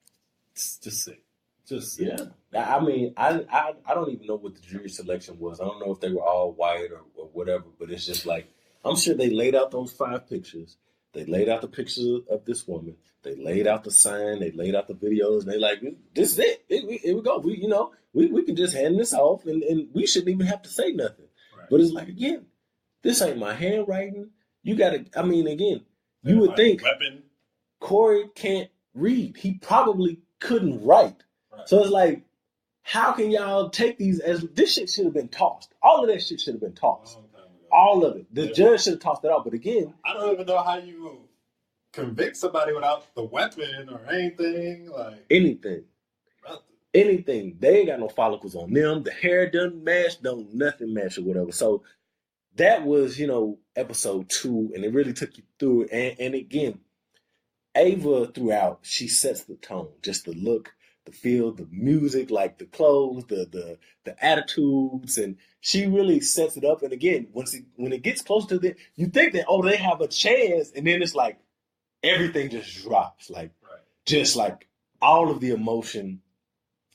just sick. Just sick. Yeah. I mean, I don't even know what the jury selection was. I don't know if they were all white or whatever. But it's just like, I'm sure they laid out those 5 pictures. They laid out the pictures of this woman. They laid out the sign. They laid out the videos. And they like, this is it. Here we go. We can just hand this off, and we shouldn't even have to say nothing. Right. But it's like, again, this ain't my handwriting. You got to, I mean, again, you would think Corey can't read. He probably couldn't write. Right. So it's like, how can y'all take these as, this shit should have been tossed. All of that shit should have been tossed. All of it. The judge should have tossed it out. But again, I don't even know how you convict somebody without the weapon or anything. Like anything. They ain't got no follicles on them. The hair doesn't match. Don't nothing match or whatever. So that was, episode 2, and it really took you through it. And again, Ava throughout, she sets the tone. Just the look, the feel, the music, like the clothes, the attitudes, and she really sets it up. And again, when it gets close to the, you think that, they have a chance, and then it's like everything just drops, like just like all of the emotion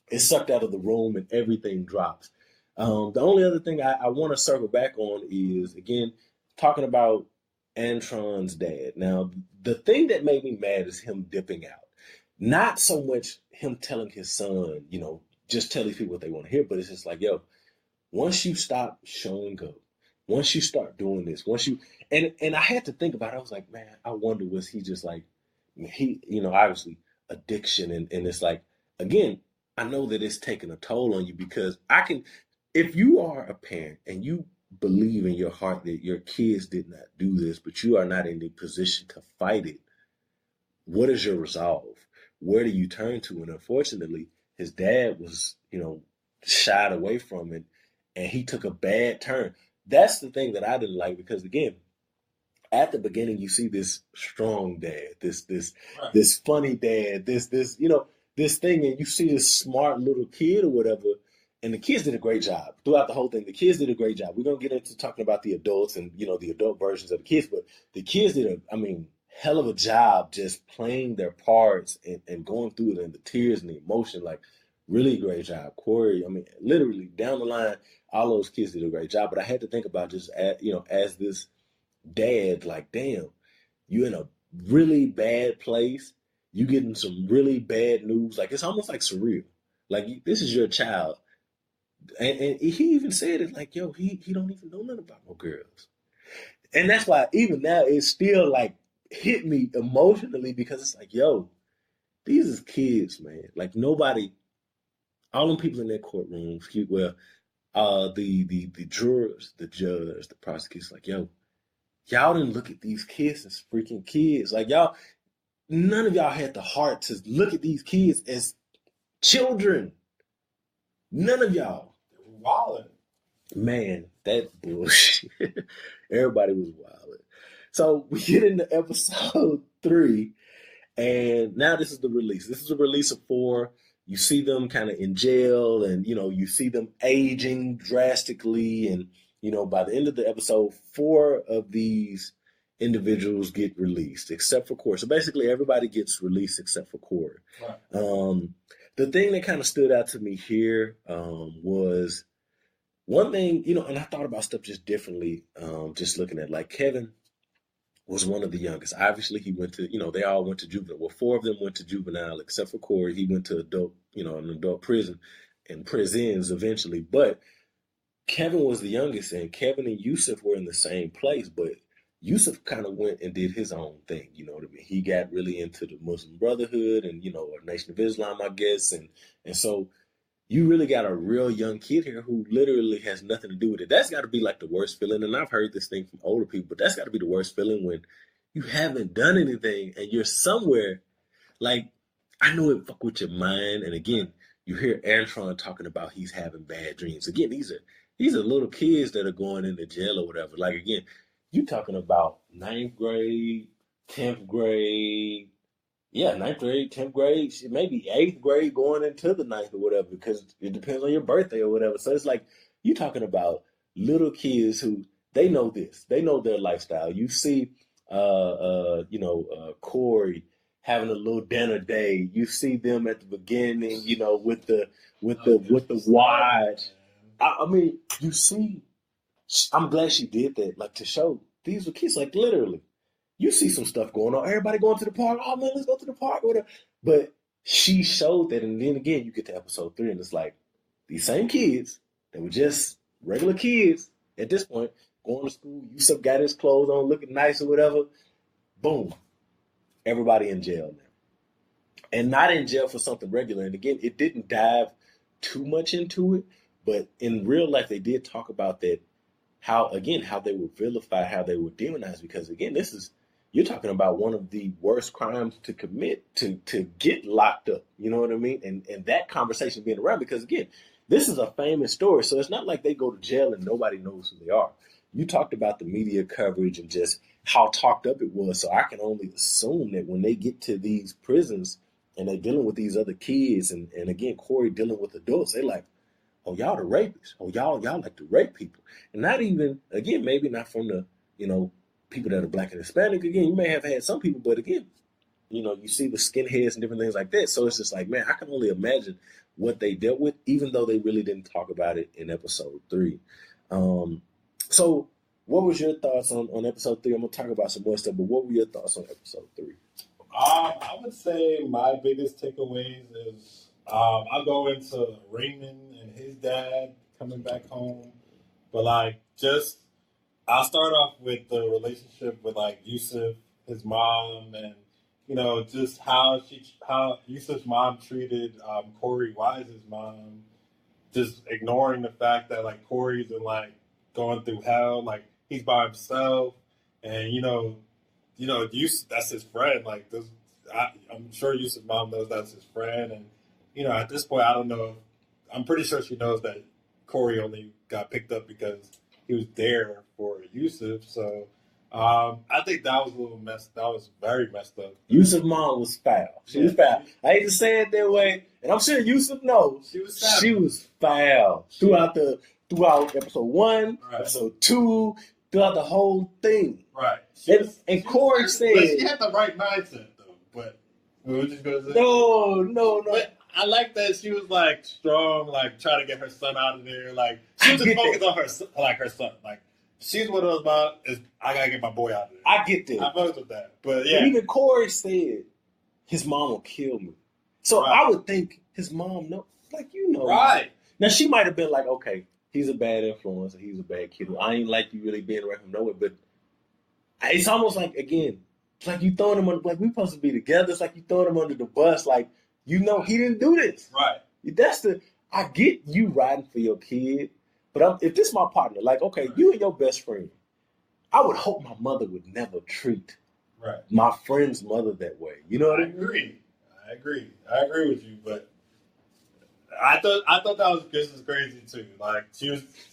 is sucked out of the room, and everything drops. The only other thing I want to circle back on is, again, talking about Antron's dad. Now, the thing that made me mad is him dipping out. Not so much him telling his son, just tell these people what they want to hear, but it's just like, once you stop showing up, once you start doing this, and I had to think about it. I was like, man, I wonder, was he just like, obviously addiction. And it's like, again, I know that it's taking a toll on you, because if you are a parent and you believe in your heart that your kids did not do this, but you are not in the position to fight it, what is your resolve? Where do you turn to? And unfortunately, his dad was, shied away from it, and he took a bad turn. That's the thing that I didn't like, because again, at the beginning, you see this strong dad, this funny dad, this thing, and you see this smart little kid or whatever, and the kids did a great job throughout the whole thing. The kids did a great job. We're gonna get into talking about the adults and the adult versions of the kids, but the kids did hell of a job just playing their parts and going through it, and the tears and the emotion, like really great job. Corey, literally down the line, all those kids did a great job. But I had to think about just as this dad, like, damn, you in a really bad place. You getting some really bad news. Like, it's almost like surreal. Like, this is your child. And he even said it like, he don't even know nothing about no girls. And that's why even now it's still like hit me emotionally, because it's like, these is kids, man. Like, nobody, all them people in that courtroom, the jurors, the judge, the prosecutors, like, y'all didn't look at these kids as freaking kids. Like, none of y'all had the heart to look at these kids as children. None of y'all. They were wilding. Man, that bullshit. Everybody was wilding. So we get into episode 3, and now this is the release. This is the release of 4. You see them kind of in jail, and, you see them aging drastically. And, by the end of the episode, 4 of these individuals get released, except for Corey. So basically everybody gets released except for Corey. Right. The thing that kind of stood out to me here was one thing, and I thought about stuff just differently, just looking at, like, Kevin was one of the youngest. Obviously, he went to, they all went to juvenile. Well, 4 of them went to juvenile, except for Corey. He went to adult, an adult prison and prisons eventually. But Kevin was the youngest, and Kevin and Yusuf were in the same place. But Yusuf kind of went and did his own thing. You know what I mean? He got really into the Muslim Brotherhood and, a Nation of Islam, I guess. And so you really got a real young kid here who literally has nothing to do with it. That's got to be like the worst feeling. And I've heard this thing from older people, but that's got to be the worst feeling when you haven't done anything and you're somewhere. Like, I know it fuck with your mind. And again, you hear Antron talking about he's having bad dreams. Again, these are little kids that are going into jail or whatever. Like, again, you talking about ninth grade, 10th grade, yeah, ninth grade, 10th grade, maybe eighth grade going into the ninth or whatever, because it depends on your birthday or whatever. So it's like you talking about little kids who they know this, they know their lifestyle. You see, Corey having a little dinner day. You see them at the beginning, with the watch. I mean, you see. I'm glad she did that, like to show these were kids, like literally. You see some stuff going on. Everybody going to the park. Oh man, let's go to the park. Whatever. But she showed that, and then again, you get to episode 3, and it's like these same kids that were just regular kids at this point, going to school. Yusuf got his clothes on, looking nice or whatever. Boom, everybody in jail now, and not in jail for something regular. And again, it didn't dive too much into it, but in real life, they did talk about that. How they were vilified, how they were demonized, because again, you're talking about one of the worst crimes to commit, to get locked up. You know what I mean? And that conversation being around, because again, this is a famous story. So it's not like they go to jail and nobody knows who they are. You talked about the media coverage and just how talked up it was. So I can only assume that when they get to these prisons and they're dealing with these other kids, and again, Corey dealing with adults, they're like, oh, y'all the rapists. Oh, y'all like to rape people. And not even, again, maybe not from the, people that are black and Hispanic. Again, you may have had some people, but again, you see the skinheads and different things like that. So it's just like, man, I can only imagine what they dealt with, even though they really didn't talk about it in episode 3. So what was your thoughts on episode 3? I'm going to talk about some more stuff, but what were your thoughts on episode 3? I would say my biggest takeaways is I'll go into Raymond and his dad coming back home. But I'll start off with the relationship with Yusuf, his mom, and just how Yusuf's mom treated Corey Wise's mom, just ignoring the fact that Corey's been going through hell, he's by himself, and Yusuf, that's his friend. I'm sure Yusuf's mom knows that's his friend, and at this point, I don't know. I'm pretty sure she knows that Corey only got picked up because he was there for Yusuf. So I think that was a little messed. That was very messed up. Yusuf's mom was foul. She was foul. I hate to say it that way, and I'm sure Yusuf knows. She was foul throughout episode 1, right. Episode 2, throughout the whole thing. Right. And Corey said, but she had the right mindset though. But we were just gonna say no. But I like that she was strong, trying to get her son out of there. She was just focused on her son. She's one of those moms is I gotta get my boy out of there. I get that. I fucked with that. But yeah. Even Corey said his mom will kill me. So right. I would think his mom know. Right. Now she might have been like, okay, he's a bad influence and he's a bad kid. I ain't like you really being around him nowhere, but it's almost like, again, it's like you throwing him on, we supposed to be together. It's like you throwing him under the bus. He didn't do this. Right. I get you riding for your kid, but if this is my partner, okay, right. You and your best friend, I would hope my mother would never treat right. my friend's mother that way. You know what I mean? I agree with you, but I thought that was just as crazy too.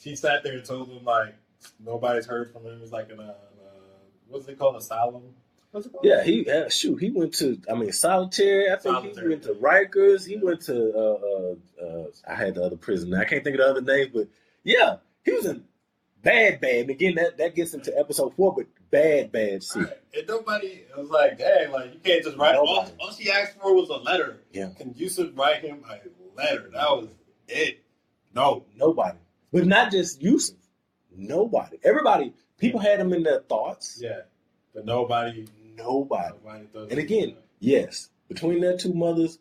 She sat there and told him nobody's heard from him. It was in a what's it called, asylum? Yeah, he went to, solitary. I think he went to Rikers. He went to, I had the other prison. I can't think of the other names, but yeah, he was in bad. And again, that gets into episode 4, but bad shit. Right. And nobody was hey, you can't just write. All she asked for was a letter. Yeah. Can Yusuf write him a letter? That was it. No. Nobody. But not just Yusuf. Nobody. Everybody, people had him in their thoughts. Yeah. But nobody. And again, yes, between their two mothers,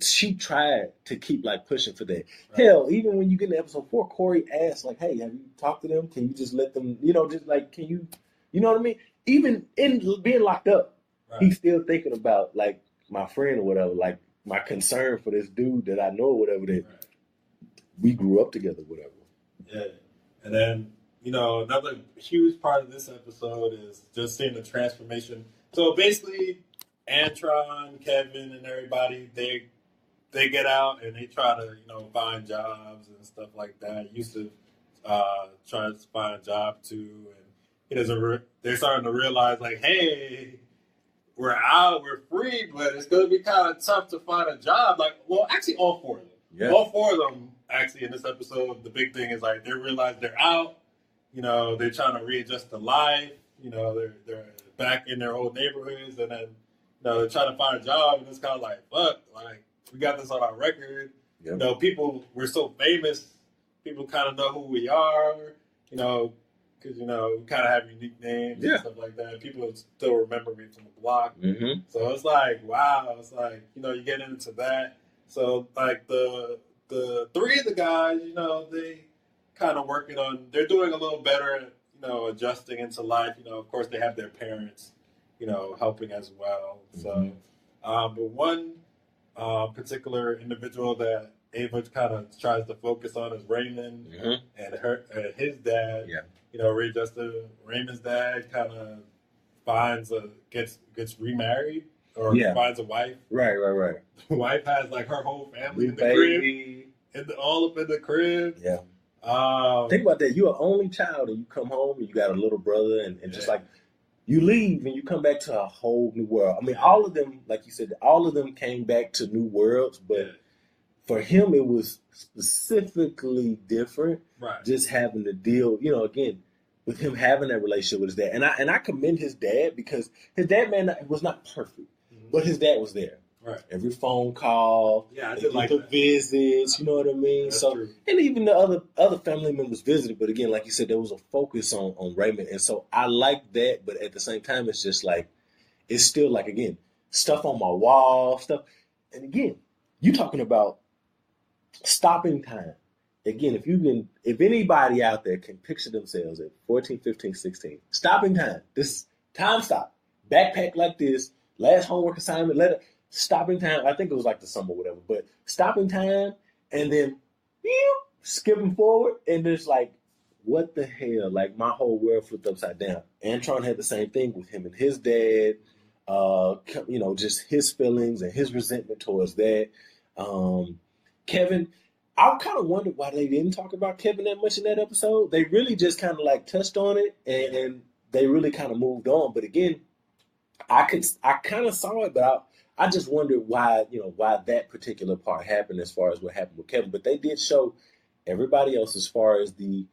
she tried to keep pushing for that. Right. Hell, even when you get to episode 4, Corey asked hey, have you talked to them? Can you just let them, can you know what I mean? even in being locked up, Right. he's still thinking about like my friend or whatever, like my concern for this dude that I know or whatever that Right. we grew up together, whatever. Yeah. And then, another huge part of this episode is just seeing the transformation. So basically, Antron, Kevin, and everybody, they get out and they try to, find jobs and stuff like that. Yusuf tries to find a job too, and he doesn't. They're starting to realize, like, hey, we're out, we're free, but it's going to be kind of tough to find a job. Like, well, actually, all four of them. Yeah. All four of them, actually, in this episode, the big thing is, like, they realize they're out. They're trying to readjust to life. They're back in their old neighborhoods, and then, they're trying to find a job, and it's kind of like, fuck, like, we got this on our record. Yep. People, we're so famous. People kind of know who we are, because, we kind of have unique names and stuff like that. People still remember me from the block. Mm-hmm. So it's like, wow. It's like, you get into that. So, like, the three of the guys, they kind of working on, they're doing a little better at, adjusting into life. Of course, they have their parents, helping as well. Mm-hmm. So, but one particular individual that Ava kind of tries to focus on is Raymond and his dad. Yeah. Raymond's dad kind of gets remarried or finds a wife. Right. The wife has like her whole family in the baby. crib, all up in the crib. Yeah. Think about that. You're an only child, and you come home and you got a little brother, and just like you leave and you come back to a whole new world. I mean, all of them, like you said, all of them came back to new worlds, but for him, it was specifically different. Right. Just having to deal, again, with him having that relationship with his dad. And I commend his dad because his dad was not perfect, but his dad was there. Right. Every phone call, I did like the that. visits, you know what I mean? That's so true. And even the other family members visited, but again, like you said, there was a focus on Raymond. And so I like that, but at the same time, it's just like, it's still like, again, stuff on my wall, stuff. And again, you talking about stopping time. Again, if anybody out there can picture themselves at 14, 15, 16, stopping time, this time stop, backpack like this, last homework assignment, stopping time, I think it was like the summer or whatever, but stopping time and then skipping forward and it's like, what the hell? Like my whole world flipped upside down. Antron had the same thing with him and his dad, just his feelings and his resentment towards that. Kevin, I kind of wondered why they didn't talk about Kevin that much in that episode. They really just kind of like touched on it and they really kind of moved on. But again, I kind of saw it, but I just wondered why that particular part happened as far as what happened with Kevin. But they did show everybody else as far as the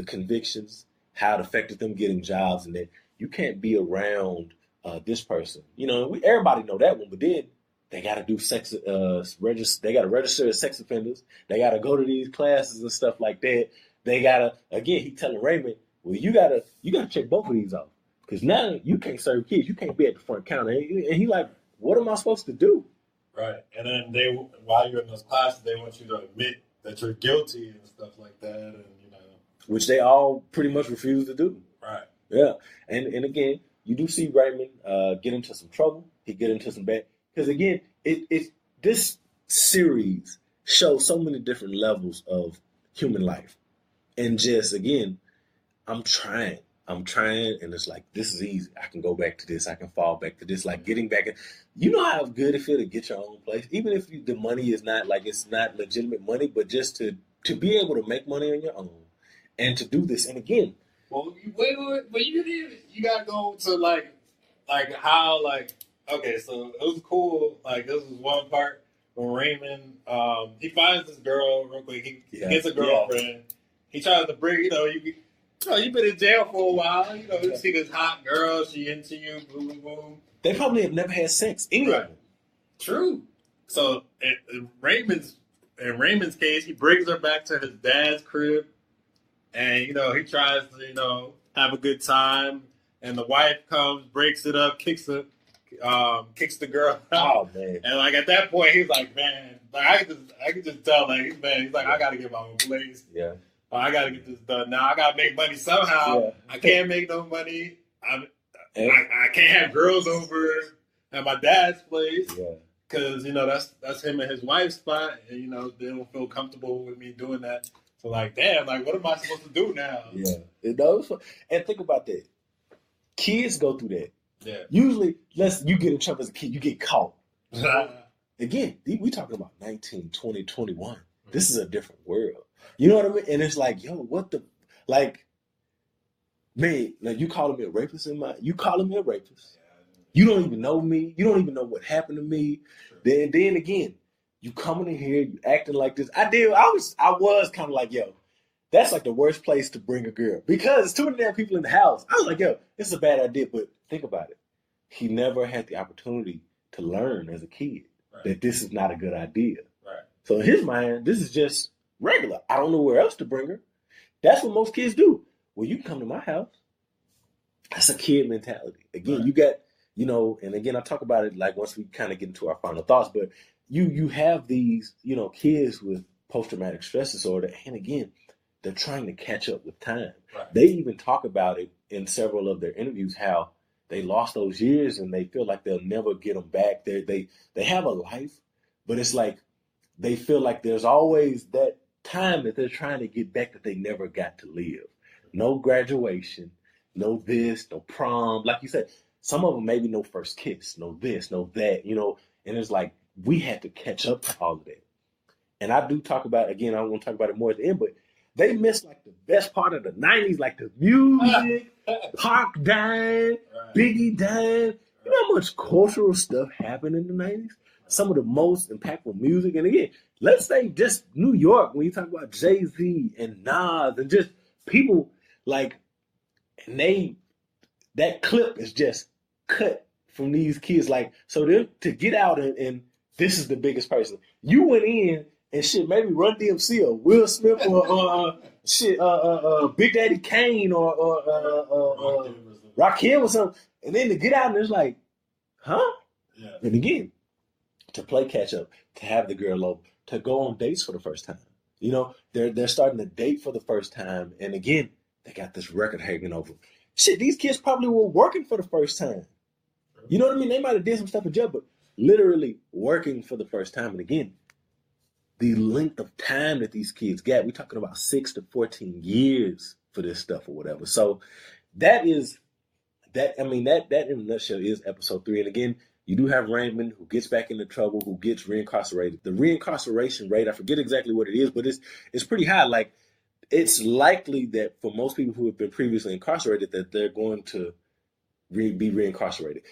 convictions, how it affected them getting jobs, and that you can't be around this person. Everybody know that one, but then they got to do sex they got to register as sex offenders. They got to go to these classes and stuff like that. They got to, again, he telling Raymond, well, you got to check both of these off. Because now you can't serve kids. You can't be at the front counter. And he like, what am I supposed to do? Right. And then while you're in those classes, they want you to admit that you're guilty and stuff like that. And, which they all pretty much refuse to do. Right. Yeah. And again, you do see Raymond get into some trouble. He get into some bad. Because again, this series shows so many different levels of human life. And just, again, I'm trying, and it's like, this is easy. I can go back to this. I can fall back to this. Like getting back in. You know how good it feels to get your own place? Even if the money is not, like, it's not legitimate money, but just to be able to make money on your own and to do this. And again. Well, wait, but you got to go to, like how, like, okay, so it was cool. Like, this was one part when Raymond, he finds this girl real quick. He gets a girlfriend. Yeah. He tries to bring, you've been in jail for a while. You see this hot girl. She into you. Boom, boom, boom. They probably have never had sex. England. Right. True. So in Raymond's case, he brings her back to his dad's crib, and he tries to have a good time. And the wife comes, breaks it up, kicks the girl out. Oh man! And like at that point, he's like, man, like I can just tell, like he's like, I gotta get my own place. Yeah. I gotta get this done now. I gotta make money somehow. Yeah. I can't make no money I can't have girls over at my dad's place. Yeah. Because, that's him and his wife's spot. And, they don't feel comfortable with me doing that. So, like, damn, like, what am I supposed to do now? Yeah. And think about that. Kids go through that. Yeah. Usually, you get in trouble as a kid, you get caught. Again, we talking about 19, 20, 21. Mm-hmm. This is a different world. You know what I mean? And it's like, yo, what the, like, man, now you calling me a rapist you calling me a rapist. You don't even know me. You don't even know what happened to me. Sure. Then again, you coming in here, you acting like this. I was kind of like, yo, that's like the worst place to bring a girl because it's too many damn people in the house. I was like, yo, this is a bad idea. But think about it. He never had the opportunity to learn as a kid that this is not a good idea. Right. So in his mind, this is just regular. I don't know where else to bring her. That's what most kids do. Well, you can come to my house. That's a kid mentality. Again, you got, and again, I talk about it like once we kind of get into our final thoughts, but you have these, kids with post-traumatic stress disorder. And again, they're trying to catch up with time. Right. They even talk about it in several of their interviews, how they lost those years and they feel like they'll never get them back. They have a life, but it's like they feel like there's always that time that they're trying to get back that they never got to live. No graduation, no this, no prom. Like you said, some of them maybe no first kiss, no this, no that, and it's like we had to catch up to all of that. And I do talk about, again, I won't talk about it more at the end, but they missed like the best part of the 90s, like the music, Pac dying, Biggie dying. You know how much cultural stuff happened in the 90s? Some of the most impactful music. And again, let's say just New York, when you talk about Jay-Z and Nas and just people like, and that clip is just cut from these kids. Like, so to get out and this is the biggest person. You went in and shit, maybe Run DMC or Will Smith or Big Daddy Kane or Rakim or something. And then to get out and it's like, huh? Yeah. And again, to play catch up, to have the girl over, to go on dates for the first time. They're starting to date for the first time. And again, they got this record hanging over. Shit, these kids probably were working for the first time. You know what I mean? They might have did some stuff in jail, but literally working for the first time. And again, the length of time that these kids got, we're talking about 6 to 14 years for this stuff or whatever. So that in a nutshell is episode 3. And again, you do have Raymond who gets back into trouble, who gets reincarcerated. The reincarceration rate, I forget exactly what it is, but it's pretty high. Like, it's likely that for most people who have been previously incarcerated, that they're going to be reincarcerated.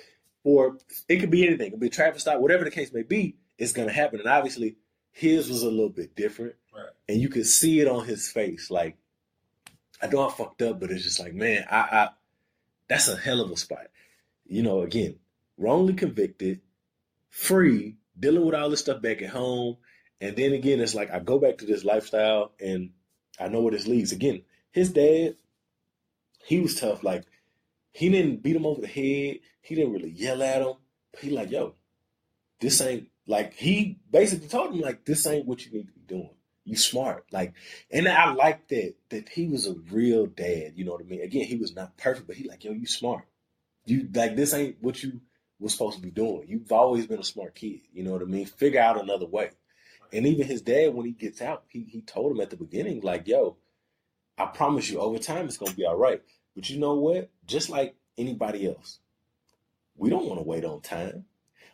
Or it could be anything. It could be a traffic stop, whatever the case may be, it's going to happen. And obviously, his was a little bit different. Right. And you could see it on his face. Like, I know I fucked up, but it's just like, man, I that's a hell of a spot. Again, wrongly convicted, free, dealing with all this stuff back at home. And then again, it's like I go back to this lifestyle and I know where this leads. Again, his dad, he was tough. Like, he didn't beat him over the head. He didn't really yell at him. But he like, yo, this ain't, like, he basically told him, like, this ain't what you need to be doing. You smart. Like, and I like that he was a real dad. You know what I mean? Again, he was not perfect, but he like, yo, you smart. You, like, this ain't what you was supposed to be doing. You've always been a smart kid. You know what I mean? Figure out another way. And even his dad, when he gets out, he told him at the beginning, like, yo, I promise you, over time, it's going to be all right. But you know what? Just like anybody else, we don't want to wait on time.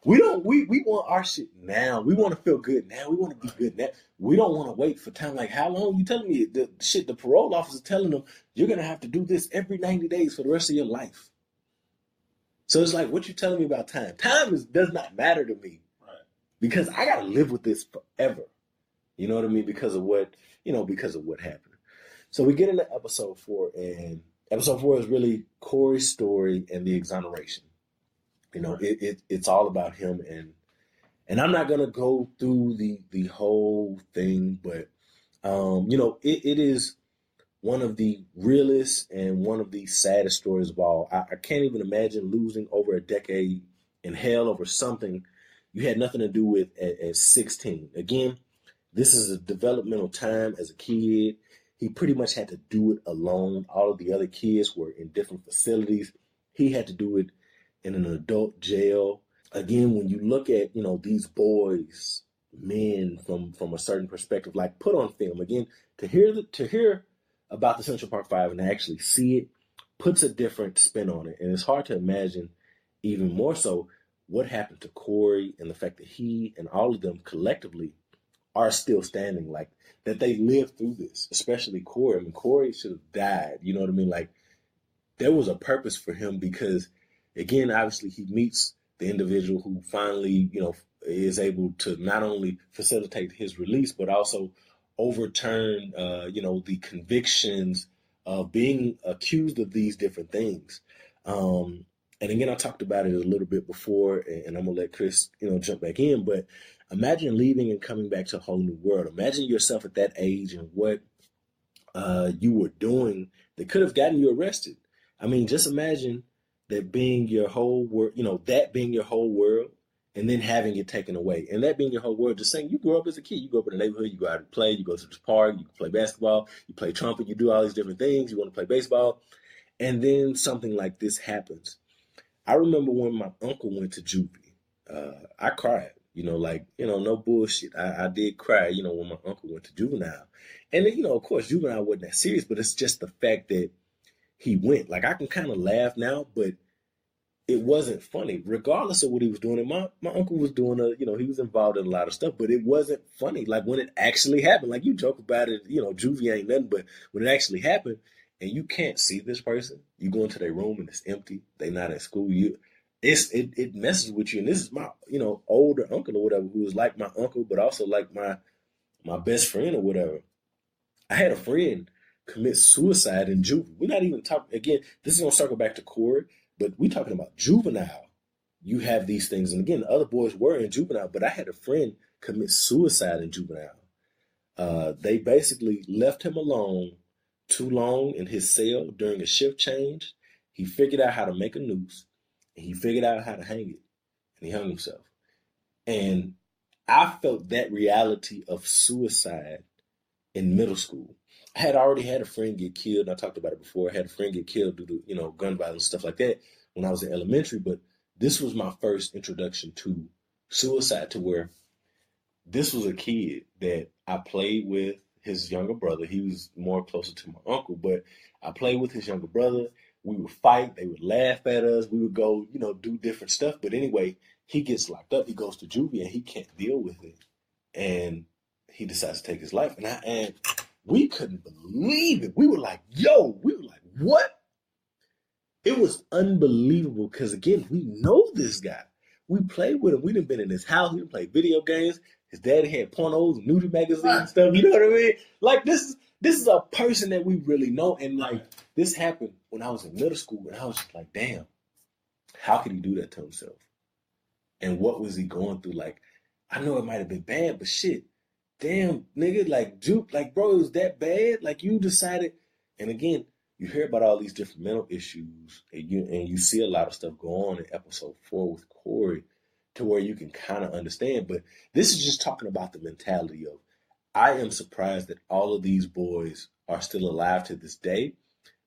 We want our shit now. We want to feel good now. We want to be good now. We don't want to wait for time. Like, how long you telling me the parole officer telling them you're going to have to do this every 90 days for the rest of your life. So it's like, what you telling me about time? Time does not matter to me. Because I got to live with this forever. You know what I mean? Because of what happened. So we get into episode 4, and episode 4 is really Corey's story and the exoneration. It's all about him, and I'm not gonna go through the whole thing, but it is one of the realest and one of the saddest stories of all. I can't even imagine losing over a decade in hell over something you had nothing to do with at 16. Again, this is a developmental time as a kid. He pretty much had to do it alone. All of the other kids were in different facilities. He had to do it in an adult jail. Again, when you look at, these boys, men from a certain perspective, like put on film, again, to hear about the Central Park Five and actually see it puts a different spin on it. And it's hard to imagine even more so what happened to Corey and the fact that he and all of them collectively are still standing, like that they lived through this, especially Corey. I mean, Corey should have died. You know what I mean? Like there was a purpose for him because, again, obviously he meets the individual who finally, is able to not only facilitate his release, but also overturn, the convictions of being accused of these different things. And again, I talked about it a little bit before, and I'm gonna let Chris, jump back in. But imagine leaving and coming back to a whole new world. Imagine yourself at that age and what you were doing that could have gotten you arrested. I mean, just imagine that being your whole world, that being your whole world, and then having it taken away. And that being your whole world, just saying you grew up as a kid, you grow up in the neighborhood, you go out and play, you go to this park, you play basketball, you play trumpet, you do all these different things, you want to play baseball, and then something like this happens. I remember when my uncle went to juvie, I cried, no bullshit. I did cry, when my uncle went to juvenile. And then, of course, juvenile wasn't that serious, but it's just the fact that he went. Like, I can kind of laugh now, but it wasn't funny, regardless of what he was doing. And my uncle was doing he was involved in a lot of stuff, but it wasn't funny. Like when it actually happened, like you joke about it, juvie ain't nothing, but when it actually happened and you can't see this person, you go into their room and it's empty. They not at school. It messes with you. And this is my, older uncle or whatever, who was like my uncle, but also like my best friend or whatever. I had a friend commit suicide in juvie. We're not even talking, again, this is going to circle back to Corey, but we're talking about juvenile. You have these things. And again, the other boys were in juvenile, but I had a friend commit suicide in juvenile. They basically left him alone too long in his cell during a shift change. He figured out how to make a noose, and he figured out how to hang it, and he hung himself. And I felt that reality of suicide in middle school. I had already had a friend get killed. And I talked about it before. I had a friend get killed due to, gun violence, stuff like that when I was in elementary. But this was my first introduction to suicide, to where this was a kid that I played with his younger brother. He was more closer to my uncle, but I played with his younger brother. We would fight. They would laugh at us. We would go, do different stuff. But anyway, he gets locked up. He goes to juvie and he can't deal with it. And he decides to take his life. And we couldn't believe it. We were like, what? It was unbelievable because, again, we know this guy. We played with him. We done been in his house. We done played video games. His daddy had pornos and nudie magazines and stuff. You know what I mean? Like, this is a person that we really know. And, like, this happened when I was in middle school. And I was just like, damn, how could he do that to himself? And what was he going through? Like, I know it might have been bad, but shit. Damn, nigga, like, bro, it was that bad? Like, you decided, and again, you hear about all these different mental issues, and you see a lot of stuff go on in episode 4 with Corey, to where you can kind of understand. But this is just talking about the mentality of, I am surprised that all of these boys are still alive to this day,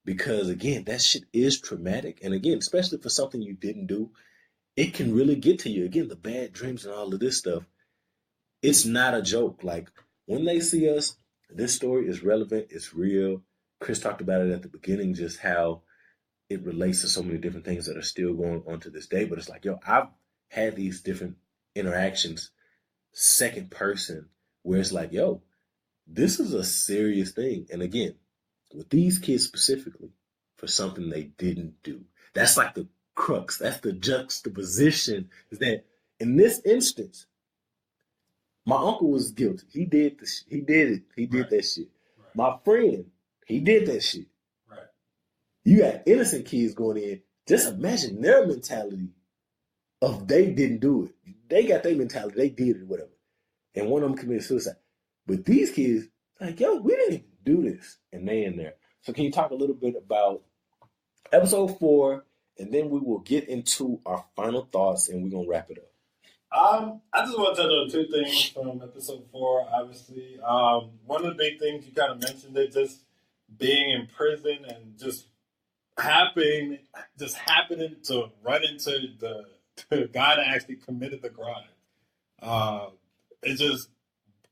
because again, that shit is traumatic. And again, especially for something you didn't do, it can really get to you. Again, the bad dreams and all of this stuff. It's not a joke. Like, when they see us, this story is relevant. It's real. Chris talked about it at the beginning, just how it relates to so many different things that are still going on to this day. But it's like, I've had these different interactions, second person, where it's like, this is a serious thing. And again, with these kids specifically, for something they didn't do. That's like the crux. That's the juxtaposition, is that in this instance, my uncle was guilty. He did this. He did it. He did that shit. Right. My friend, he did that shit. Right. You got innocent kids going in. Just imagine their mentality of they didn't do it. They got their mentality. They did it, whatever. And one of them committed suicide. But these kids, like, we didn't even do this. And they in there. So can you talk a little bit about episode 4, and then we will get into our final thoughts, and we're going to wrap it up. I just want to touch on 2 things from episode 4, obviously. One of the big things you kind of mentioned, it just being in prison and just happening to run into the guy that actually committed the crime. It's just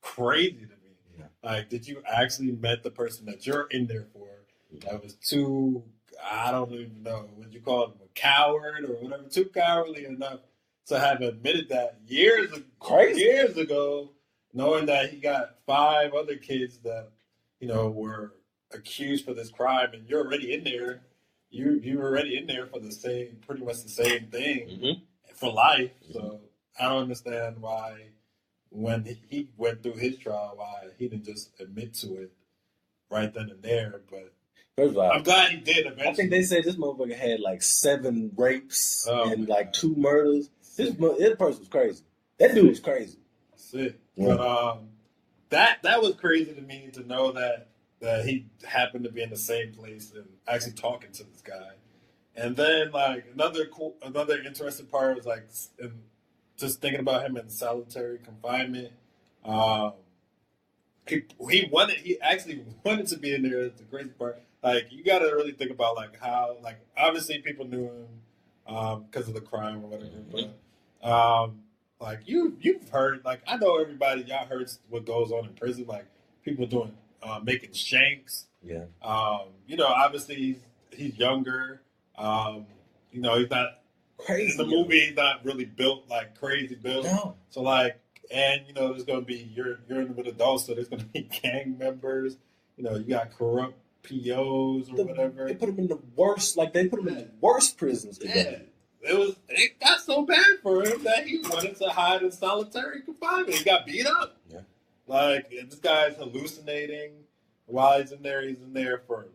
crazy to me. Yeah. Like, did you actually met the person that you're in there for? That was too, I don't even know, would you call him a coward or whatever, too cowardly enough to have admitted that years ago, knowing that he got 5 other kids that, were accused for this crime, and you're already in there. You were already in there for pretty much the same thing for life. So I don't understand why, when he went through his trial, why he didn't just admit to it right then and there. But first of all, I'm glad he did eventually. I think they said this motherfucker had like 7 rapes and like 2 murders. This person was crazy. That dude was crazy. Sick. Yeah. But that was crazy to me to know that he happened to be in the same place and actually talking to this guy. And then like another interesting part was like just thinking about him in solitary confinement. He actually wanted to be in there. That's the crazy part. Like, you got to really think about like how, like, obviously people knew him because of the crime or whatever. But like you've heard, like, I know everybody, y'all heard what goes on in prison. Like, people doing making shanks. Yeah. Obviously he's younger. He's not crazy. In the movie, he's not really built like crazy built. No. So like, and there's gonna be you're with adults, so there's gonna be gang members. You got corrupt POs or whatever. They put him in the worst, like they put him in the worst prisons. Yeah. It got so bad for him that he wanted to hide in solitary confinement. He got beat up. Yeah. Like, this guy's hallucinating while he's in there. He's in there for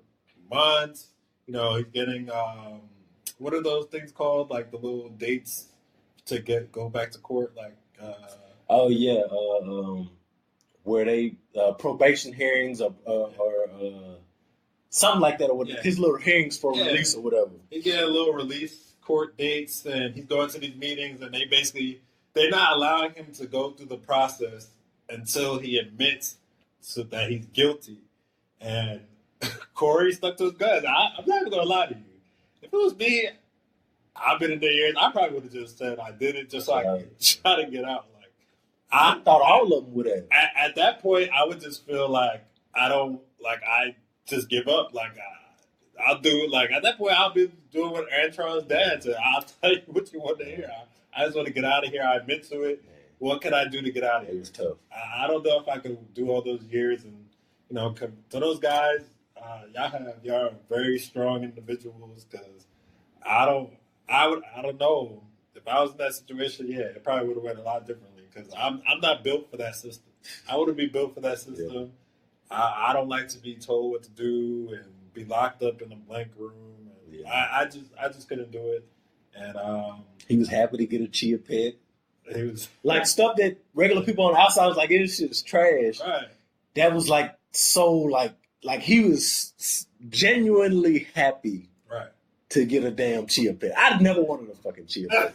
months. He's getting what are those things called? Like the little dates to go back to court. Like where they probation hearings or something like that, or his little hearings for release or whatever. He get a little release court dates, and he's going to these meetings, and they're not allowing him to go through the process until he admits that he's guilty. And Corey stuck to his guns. I'm not even gonna lie to you. If it was me, I've been in there years, I probably would have just said I did it just so I could try to get out. Like, I thought all of them would have. At that point, I would just feel like I just give up. Like, I'll do it. Like, at that point, I'll be doing what Antron's dad said. I'll tell you what you want to hear. I just want to get out of here. I admit to it. What can I do to get out of here? It was tough. I don't know if I could do all those years. And, to those guys, y'all are very strong individuals, because I don't know. If I was in that situation, it probably would have went a lot differently, because I'm not built for that system. I wouldn't be built for that system. Yeah. I don't like to be told what to do and be locked up in a blank room. And I just couldn't do it. And he was happy to get a chia pet. He was like stuff that regular people on the outside was like, this shit is trash. Right. That was like so like he was genuinely happy. Right. To get a damn chia pet. I'd never wanted a fucking chia pet.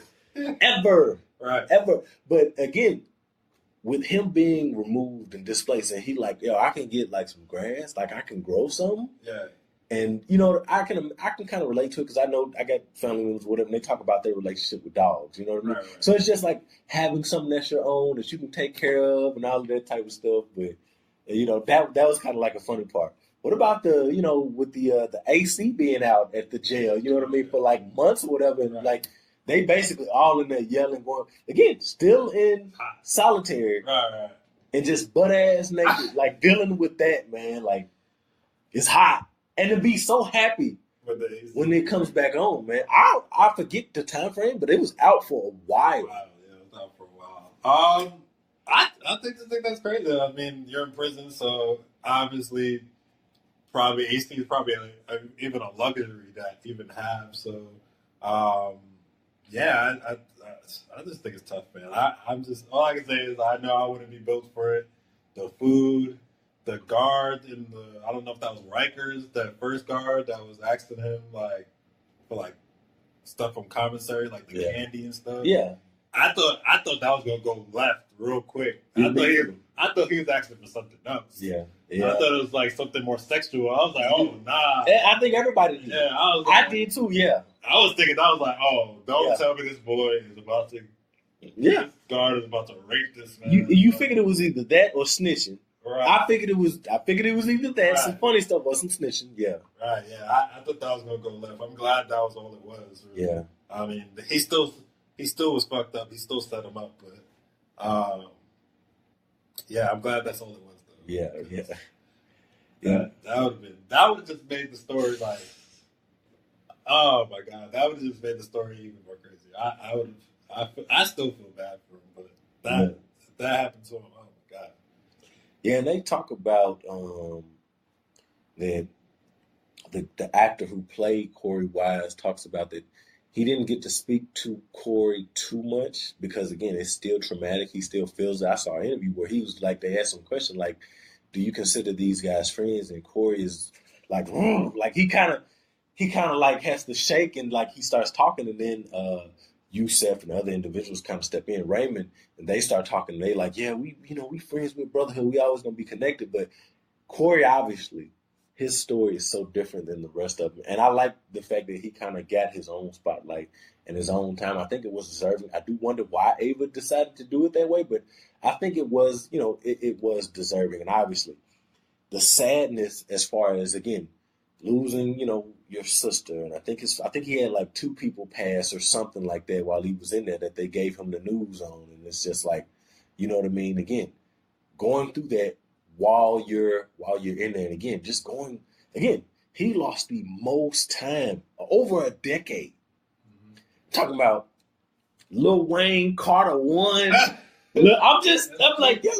Ever. Right. Ever. But again, with him being removed and displaced, and he like, I can get like some grass, like I can grow something. Yeah. And I can kind of relate to it, because I know I got family members, whatever, and they talk about their relationship with dogs. You know what I mean? Right. So it's just like having something that's your own that you can take care of and all of that type of stuff. But that was kind of like a funny part. What about the with the AC being out at the jail? You know what I mean, for like months or whatever, and like they basically all in there yelling, going again, still in solitary, right, and just butt ass naked, like dealing with that, man. Like, it's hot. And to be so happy when it comes back on, man. I forget the time frame, but it was out for a while. Wow, yeah, it was out for a while. I think that's crazy. I mean, you're in prison, so obviously, probably AC is probably even a luxury that you even have. So, I just think it's tough, man. I'm just, all I can say is I know I wouldn't be built for it. The food. The guard I don't know if that was Rikers, that first guard that was asking him for stuff from commissary, like the candy and stuff. Yeah. I thought that was gonna go left real quick. I thought he was asking for something else. Yeah. I thought it was like something more sexual. I was like, oh nah. I think everybody did. Yeah, I did too. Yeah. I was thinking, I was like, oh, don't tell me this boy is about to. This guard is about to rape this man. You figured it was either that or snitching. Right. I figured it was either that, some funny stuff or some snitching. Yeah. Right. Yeah. I thought that was gonna go left. I'm glad that was all it was. Really. Yeah. I mean, he still was fucked up. He still set him up, but yeah, I'm glad that's all it was though. Yeah. That would have just made the story like, oh my god, that would have just made the story even more crazy. I still feel bad for him, but that happened to him. Oh my god. Yeah, and they talk about that the actor who played Corey Wise talks about that he didn't get to speak to Corey too much because again, it's still traumatic. He still feels it. I saw an interview where he was like, they asked him a question like, do you consider these guys friends? And Corey is like, like he kind of like has to shake and like he starts talking, and then Yusef and other individuals kind of step in, Raymond, and they start talking. And they like, yeah, we friends with brotherhood. We always gonna be connected. But Corey, obviously, his story is so different than the rest of them, and I like the fact that he kind of got his own spotlight and his own time. I think it was deserving. I do wonder why Ava decided to do it that way, but I think it was, it was deserving. And obviously, the sadness as far as again losing, your sister, and I think he had like 2 people pass or something like that while he was in there that they gave him the news on, and it's just like, you know what I mean? Again, going through that while you're in there, and again, he lost the most time, over a decade. Mm-hmm. Talking about Lil Wayne, Carter 1. I'm like, yo,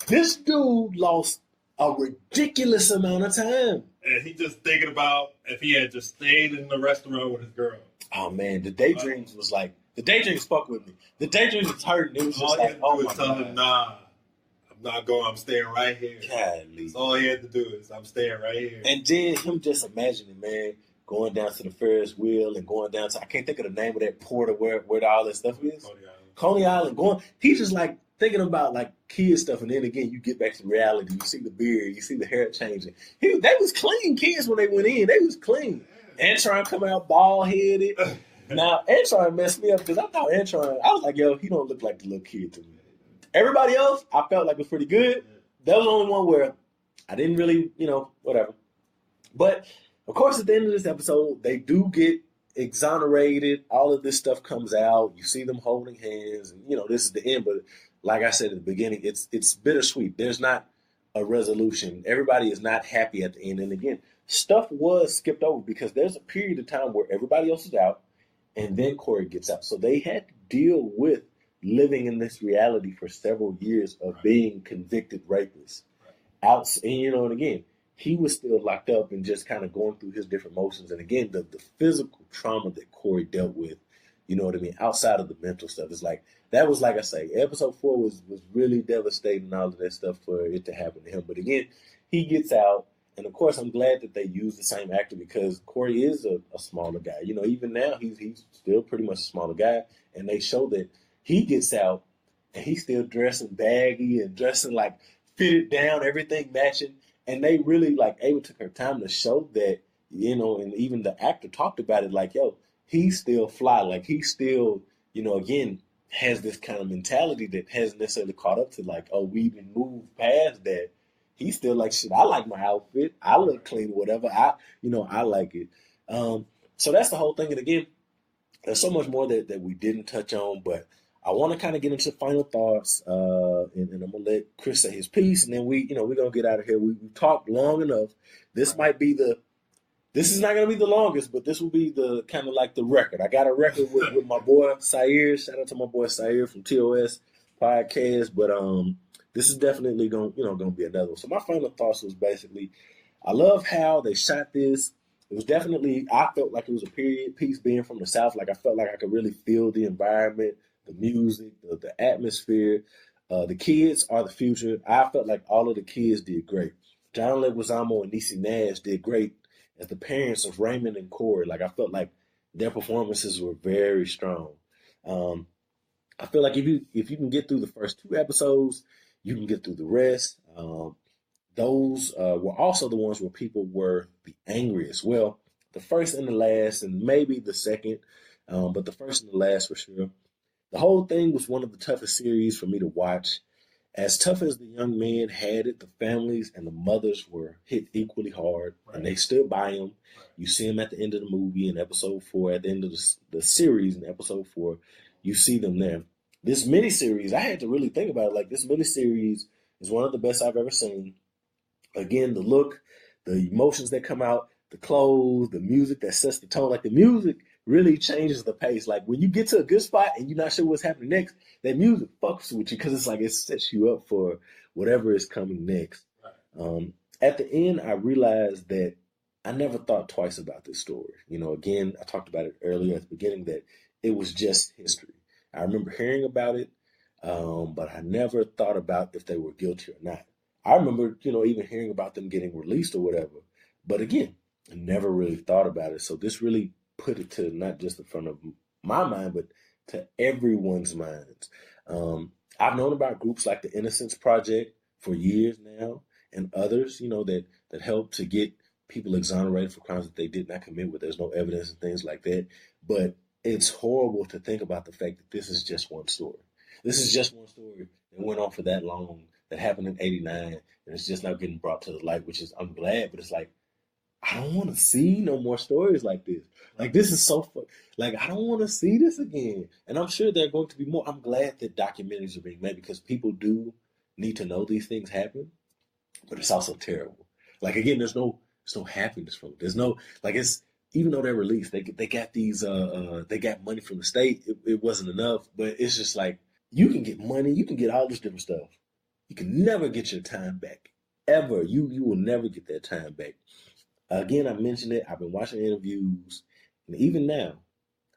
this dude lost a ridiculous amount of time. And he just thinking about if he had just stayed in the restaurant with his girl. Oh man, the daydreams was like, the daydreams fuck with me. The daydreams was hurting. It was just like, oh my tell him, nah, I'm not going. I'm staying right here. Golly. That's all he had to do is I'm staying right here. And then him just imagining, man, going down to the Ferris wheel and going down to, I can't think of the name of that port or where all that stuff is. Coney Island. He's just like thinking about like kid stuff, and then again you get back to reality. You see the beard, you see the hair changing. They was clean kids when they went in. They was clean. Antron come out bald headed. Now Antron messed me up because I thought Antron, I was like, yo, he don't look like the little kid to me. Everybody else, I felt like was pretty good. That was the only one where I didn't really, whatever. But of course, at the end of this episode, they do get exonerated. All of this stuff comes out. You see them holding hands, and this is the end. But like I said at the beginning, it's bittersweet. There's not a resolution. Everybody is not happy at the end. And again, stuff was skipped over because there's a period of time where everybody else is out, and then Corey gets out. So they had to deal with living in this reality for several years of being convicted rapists. Out, and again, he was still locked up and just kind of going through his different motions. And again, the physical trauma that Corey dealt with, you know what I mean, outside of the mental stuff. It's like, that was, like I say, episode 4 was really devastating, all of that stuff for it to happen to him. But again, he gets out. And of course, I'm glad that they used the same actor because Corey is a smaller guy. Even now, he's still pretty much a smaller guy. And they show that he gets out and he's still dressing baggy and dressing like fitted down, everything matching. And they really like Ava took her time to show that, and even the actor talked about it like, yo, he's still fly. Like he still, again, has this kind of mentality that hasn't necessarily caught up to like, oh, we even moved past that. He's still like, shit, I like my outfit. I look clean, whatever. I like it. So that's the whole thing. And again, there's so much more that we didn't touch on, but I want to kind of get into final thoughts, and I'm gonna let Chris say his piece, and then we're gonna get out of here. We talked long enough. This is not gonna be the longest, but this will be the kind of like the record. I got a record with my boy Sair. Shout out to my boy Sair from TOS Podcast. But this is definitely gonna be another one. So my final thoughts was basically, I love how they shot this. It was definitely, I felt like it was a period piece being from the South. Like I felt like I could really feel the environment, the music, the atmosphere. The kids are the future. I felt like all of the kids did great. John Leguizamo and Niecy Nash did great as the parents of Raymond and Corey. Like I felt like their performances were very strong. I feel like if you can get through the first two episodes, you can get through the rest. Those were also the ones where people were the angriest. Well, the first and the last, and maybe the second, but the first and the last for sure. The whole thing was one of the toughest series for me to watch. As tough as the young men had it, the families and the mothers were hit equally hard, and they stood by him. You see him at the end of the movie in episode 4, at the end of the series in episode 4. You see them there. This miniseries, I had to really think about it. Like, this miniseries is one of the best I've ever seen. Again, the look, the emotions that come out, the clothes, the music that sets the tone. Like, the music really changes the pace. Like, when you get to a good spot and you're not sure what's happening next, that music fucks with you because it's like it sets you up for whatever is coming next. At the end, I realized that I never thought twice about this story. You know, again, I talked about it earlier at the beginning that it was just history. I remember hearing about it, but I never thought about if they were guilty or not. I remember, you know, even hearing about them getting released or whatever. But again, I never really thought about it. So this really put it to not just the front of my mind, but to everyone's minds. I've known about groups like the Innocence Project for years now, and others, you know, that help to get people exonerated for crimes that they did not commit, where there's no evidence and things like that. But it's horrible to think about the fact that this is just one story. This is just one story that went on for that long, that happened in '89, and it's just now getting brought to the light, which is, I'm glad, but it's like, I don't want to see no more stories like this. Like, this is so fun. Like, I don't want to see this again. And I'm sure there are going to be more. I'm glad that documentaries are being made because people do need to know these things happen, but it's also terrible. Like, again, there's no happiness from it. There's no, like, it's, even though they're released, they got these, they got money from the state. It wasn't enough, but it's just like, you can get money, you can get all this different stuff. You can never get your time back. Ever. You will never get that time back. Again, I mentioned it. I've been watching interviews, and even now,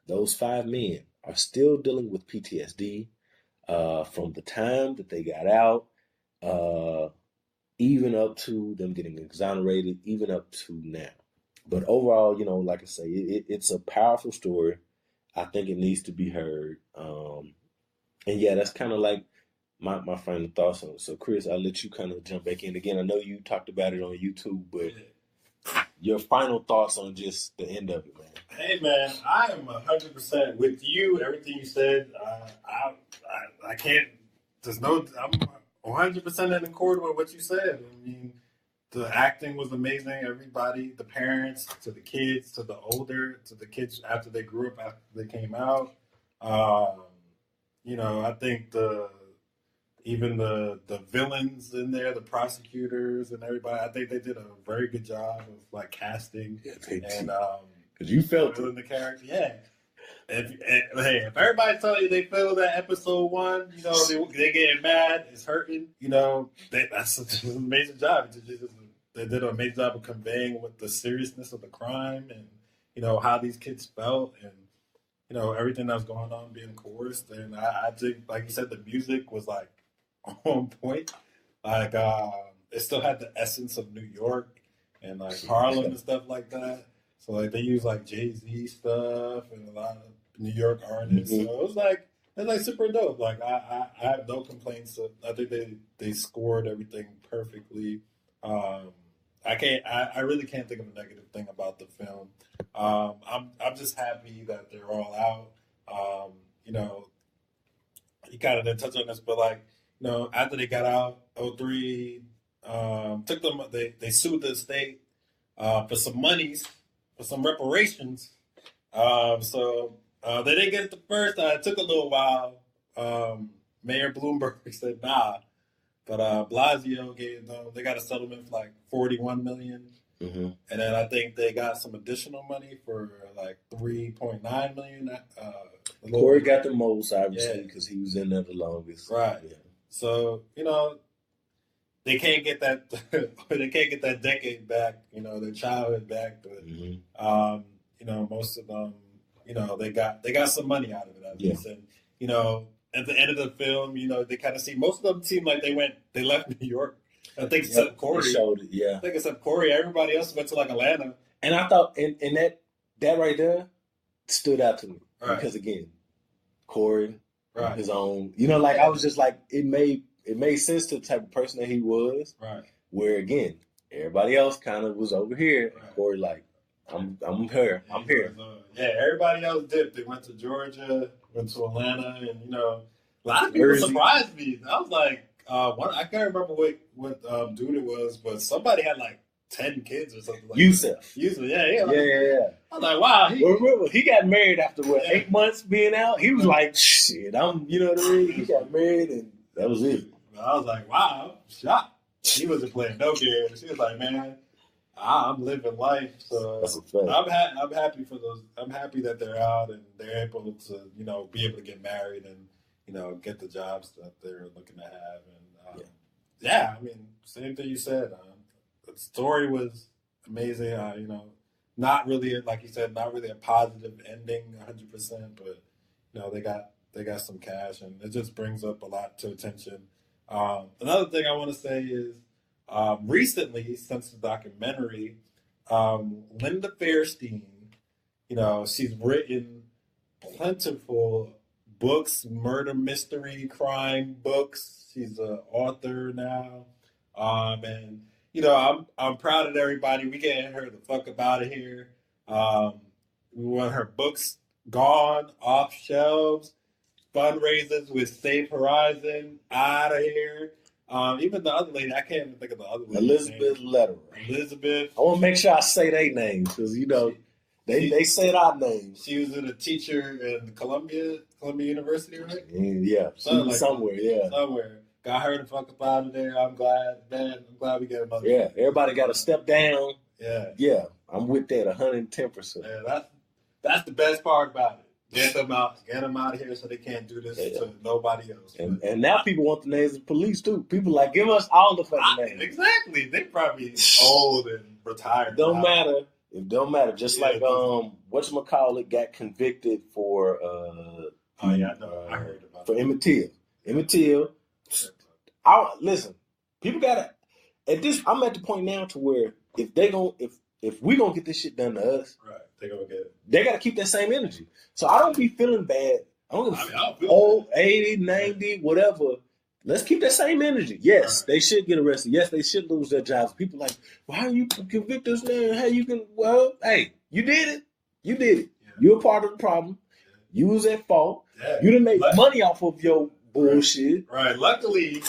those 5 men are still dealing with PTSD from the time that they got out, even up to them getting exonerated, even up to now. But overall, you know, like I say, it's a powerful story. I think it needs to be heard. And yeah, that's kind of like my final thoughts on it. So, Chris, I'll let you kind of jump back in again. I know you talked about it on YouTube, but your final thoughts on just the end of it, man. Hey, man, I am 100% with you. Everything you said, I can't. I'm 100% in accord with what you said. I mean, the acting was amazing. Everybody, the parents, to the kids, to the kids after they grew up, after they came out. You know, I think even the villains in there, the prosecutors and everybody, I think they did a very good job of like casting and because you felt in the character. Yeah. If everybody tell you they feel that episode 1, you know, they getting mad, it's hurting, you know, that's an amazing job. They did an amazing job of conveying what the seriousness of the crime and, you know, how these kids felt and, you know, everything that was going on being coerced. And I think, like you said, the music was like on point. Like, it still had the essence of New York and like Harlem and stuff like that. So like they use like Jay-Z stuff and a lot of New York artists. Mm-hmm. So it's like super dope. Like I have no complaints. I think they scored everything perfectly. I really can't think of a negative thing about the film. I'm just happy that they're all out. You know, you kind of didn't touch on this, but like, you know, after they got out, '03 took them. They sued the state for some monies, for some reparations. So they didn't get it the first time. It took a little while. Mayor Bloomberg said nah, but Blasio gave them. They got a settlement for like $41 million, and then I think they got some additional money for like $3.9 million. Corey got the most, obviously, because he was in there the longest. Right. Yeah. So, you know, they can't get that. They can't get that decade back. You know, their childhood back. But you know, most of them, you know, they got some money out of it at least. And you know, at the end of the film, you know, they kind of see most of them seem like they left New York. I think except Corey. Showed it, yeah. I think except Corey, everybody else went to like Atlanta. And I thought, and that right there stood out to me because again, Corey, on his own. You know, like I was just like it made sense to the type of person that he was. Right. Where again, everybody else kind of was over here. Right. Corey like, I'm here. I'm here. Yeah, everybody else did. They went to Georgia, went to Atlanta, and you know, a lot of people surprised me. I was like, I can't remember what dude it was, but somebody had like 10 kids or something like Yusef. Yeah. I was like, wow. He got married after 8 months being out. He was like, shit, you know what I mean? He got married and that was it. I was like, wow, I'm shocked. He wasn't playing no games. He was like, man, I'm living life. So that's a fact. I'm happy for those. I'm happy that they're out and they're able to, you know, be able to get married and, you know, get the jobs that they're looking to have. And I mean, same thing you said. The story was amazing. You know, not really, like you said, not really a positive ending 100%, but, you know, they got some cash and it just brings up a lot to attention. Another thing I want to say is recently, since the documentary, Linda Fairstein, you know, she's written plentiful books, murder mystery, crime books. She's an author now. And you know, I'm proud of everybody. We getting her the fuck up out of here. We want her books gone, off shelves, fundraisers with Safe Horizon, out of here. Even the other lady, I can't even think of the other lady. Elizabeth Lederer. Elizabeth. I want to make sure I say their names because, you know, they said our names. She was a teacher in Columbia University, right? Yeah. Somewhere. Got her the fuck up out of there. I'm glad we got another. Yeah, everybody got to step down. Yeah. I'm with that 110%. Yeah, that's the best part about it. Get them out of here so they can't do this to nobody else. And now people want the names of police too. People like, give us all the fucking names. Exactly. They probably old and retired. It don't matter. Just like whatchamacallit got convicted for I heard about for Emmett Till. Listen, people gotta I'm at the point now to where if we gonna get this shit done to us, right, they gonna get it. They gotta keep that same energy. So I don't be feeling bad. I don't feel old, 80, 90, whatever. Let's keep that same energy. Yes, They should get arrested. Yes, they should lose their jobs. People like, why are you convict us, man? How you can? Well, hey, you did it. Yeah. You're a part of the problem. You was at fault. Yeah. You didn't make money off of your bullshit. Right. Luckily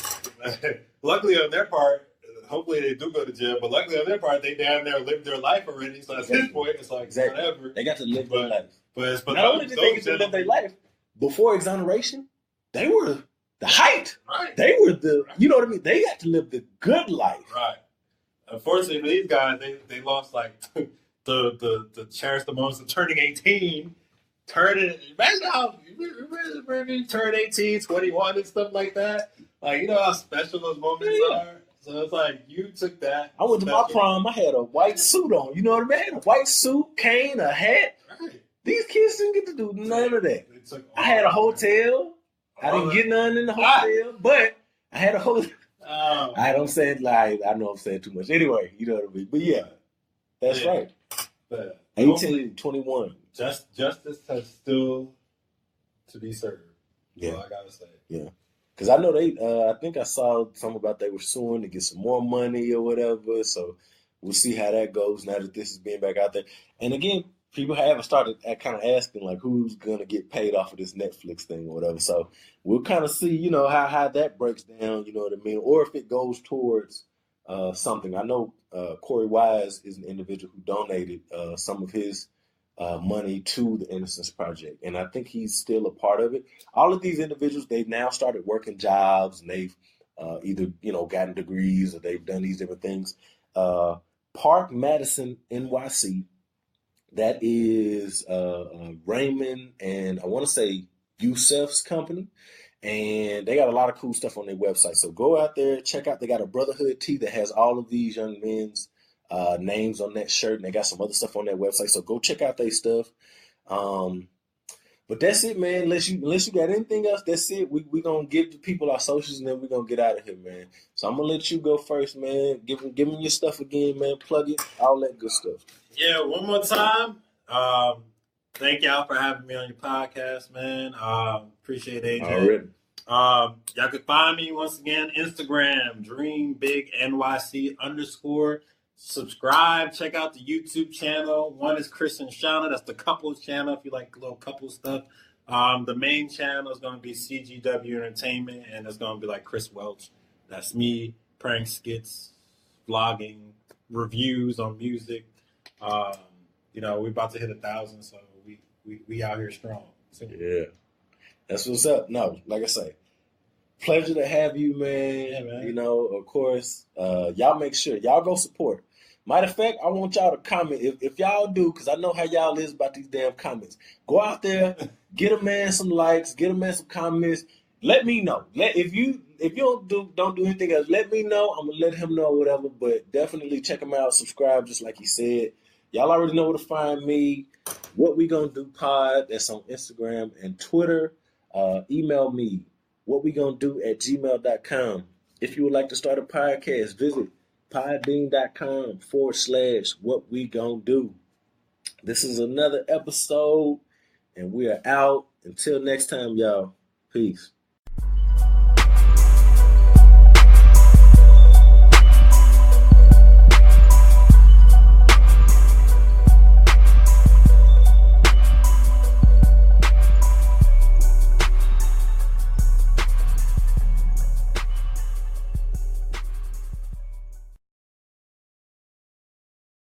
on their part, hopefully they do go to jail, but luckily on their part, they down there lived their life already. So at this point, it's like whatever. They got to live their life. But not only did they get to live their life, before exoneration, they were the height. Right. They were you know what I mean? They got to live the good life. Right. Unfortunately for these guys, they lost like the chance the most of turning 18. Imagine how you turn 18, 21 and stuff like that. Like, you know how special those moments are? So it's like, you took that. I went to my prom, I had a white suit on. You know what I mean? I had a white suit, cane, a hat. Right. These kids didn't get to do none of that. I had a hotel. I didn't get none in the hotel, but I had a hotel. I don't say it like, I know I'm saying too much. Anyway, you know what I mean? But yeah, that's right. But 18, 21. Justice has still to be served. Yeah. All I gotta say. Yeah. Because I know I think I saw something about they were suing to get some more money or whatever. So we'll see how that goes now that this is being back out there. And again, people have started kind of asking like who's going to get paid off of this Netflix thing or whatever. So we'll kind of see, you know, how that breaks down, you know what I mean? Or if it goes towards something. I know Corey Wise is an individual who donated some of his money to the Innocence Project. And I think he's still a part of it. All of these individuals, they've now started working jobs and they've either, you know, gotten degrees or they've done these different things. Park Madison NYC, that is Raymond and I want to say Yusef's company. And they got a lot of cool stuff on their website. So go out there, check out. They got a Brotherhood tee that has all of these young men's names on that shirt, and they got some other stuff on their website. So go check out their stuff. But that's it, man. Unless you got anything else, that's it. We gonna give the people our socials, and then we gonna get out of here, man. So I'm gonna let you go first, man. Give them your stuff again, man. Plug it, all that good stuff. Yeah, one more time. Thank y'all for having me on your podcast, man. Appreciate AJ. Already. Y'all can find me once again, Instagram, DreamBigNYC_. Subscribe, check out the YouTube channel. One is Chris and Shana. That's the couples channel if you like little couple stuff. The main channel is going to be CGW Entertainment, and it's going to be like Chris Welch. That's me, prank skits, vlogging, reviews on music. We're about to hit 1,000, so we out here strong. So, yeah, that's what's up. No, like I say, pleasure to have you, man. Yeah, man. You know, of course, y'all make sure y'all go support. Matter of fact, I want y'all to comment if y'all do, because I know how y'all is about these damn comments. Go out there, get a man some likes, get a man some comments. Let me know. If you don't do anything else, let me know. I'm gonna let him know, whatever. But definitely check him out, subscribe, just like he said. Y'all already know where to find me. What We Gonna Do Pod. That's on Instagram and Twitter. Email me. whatwegonnado@gmail.com. If you would like to start a podcast, visit podbean.com/whatwegonnado. This is another episode, and we are out. Until next time, y'all. Peace.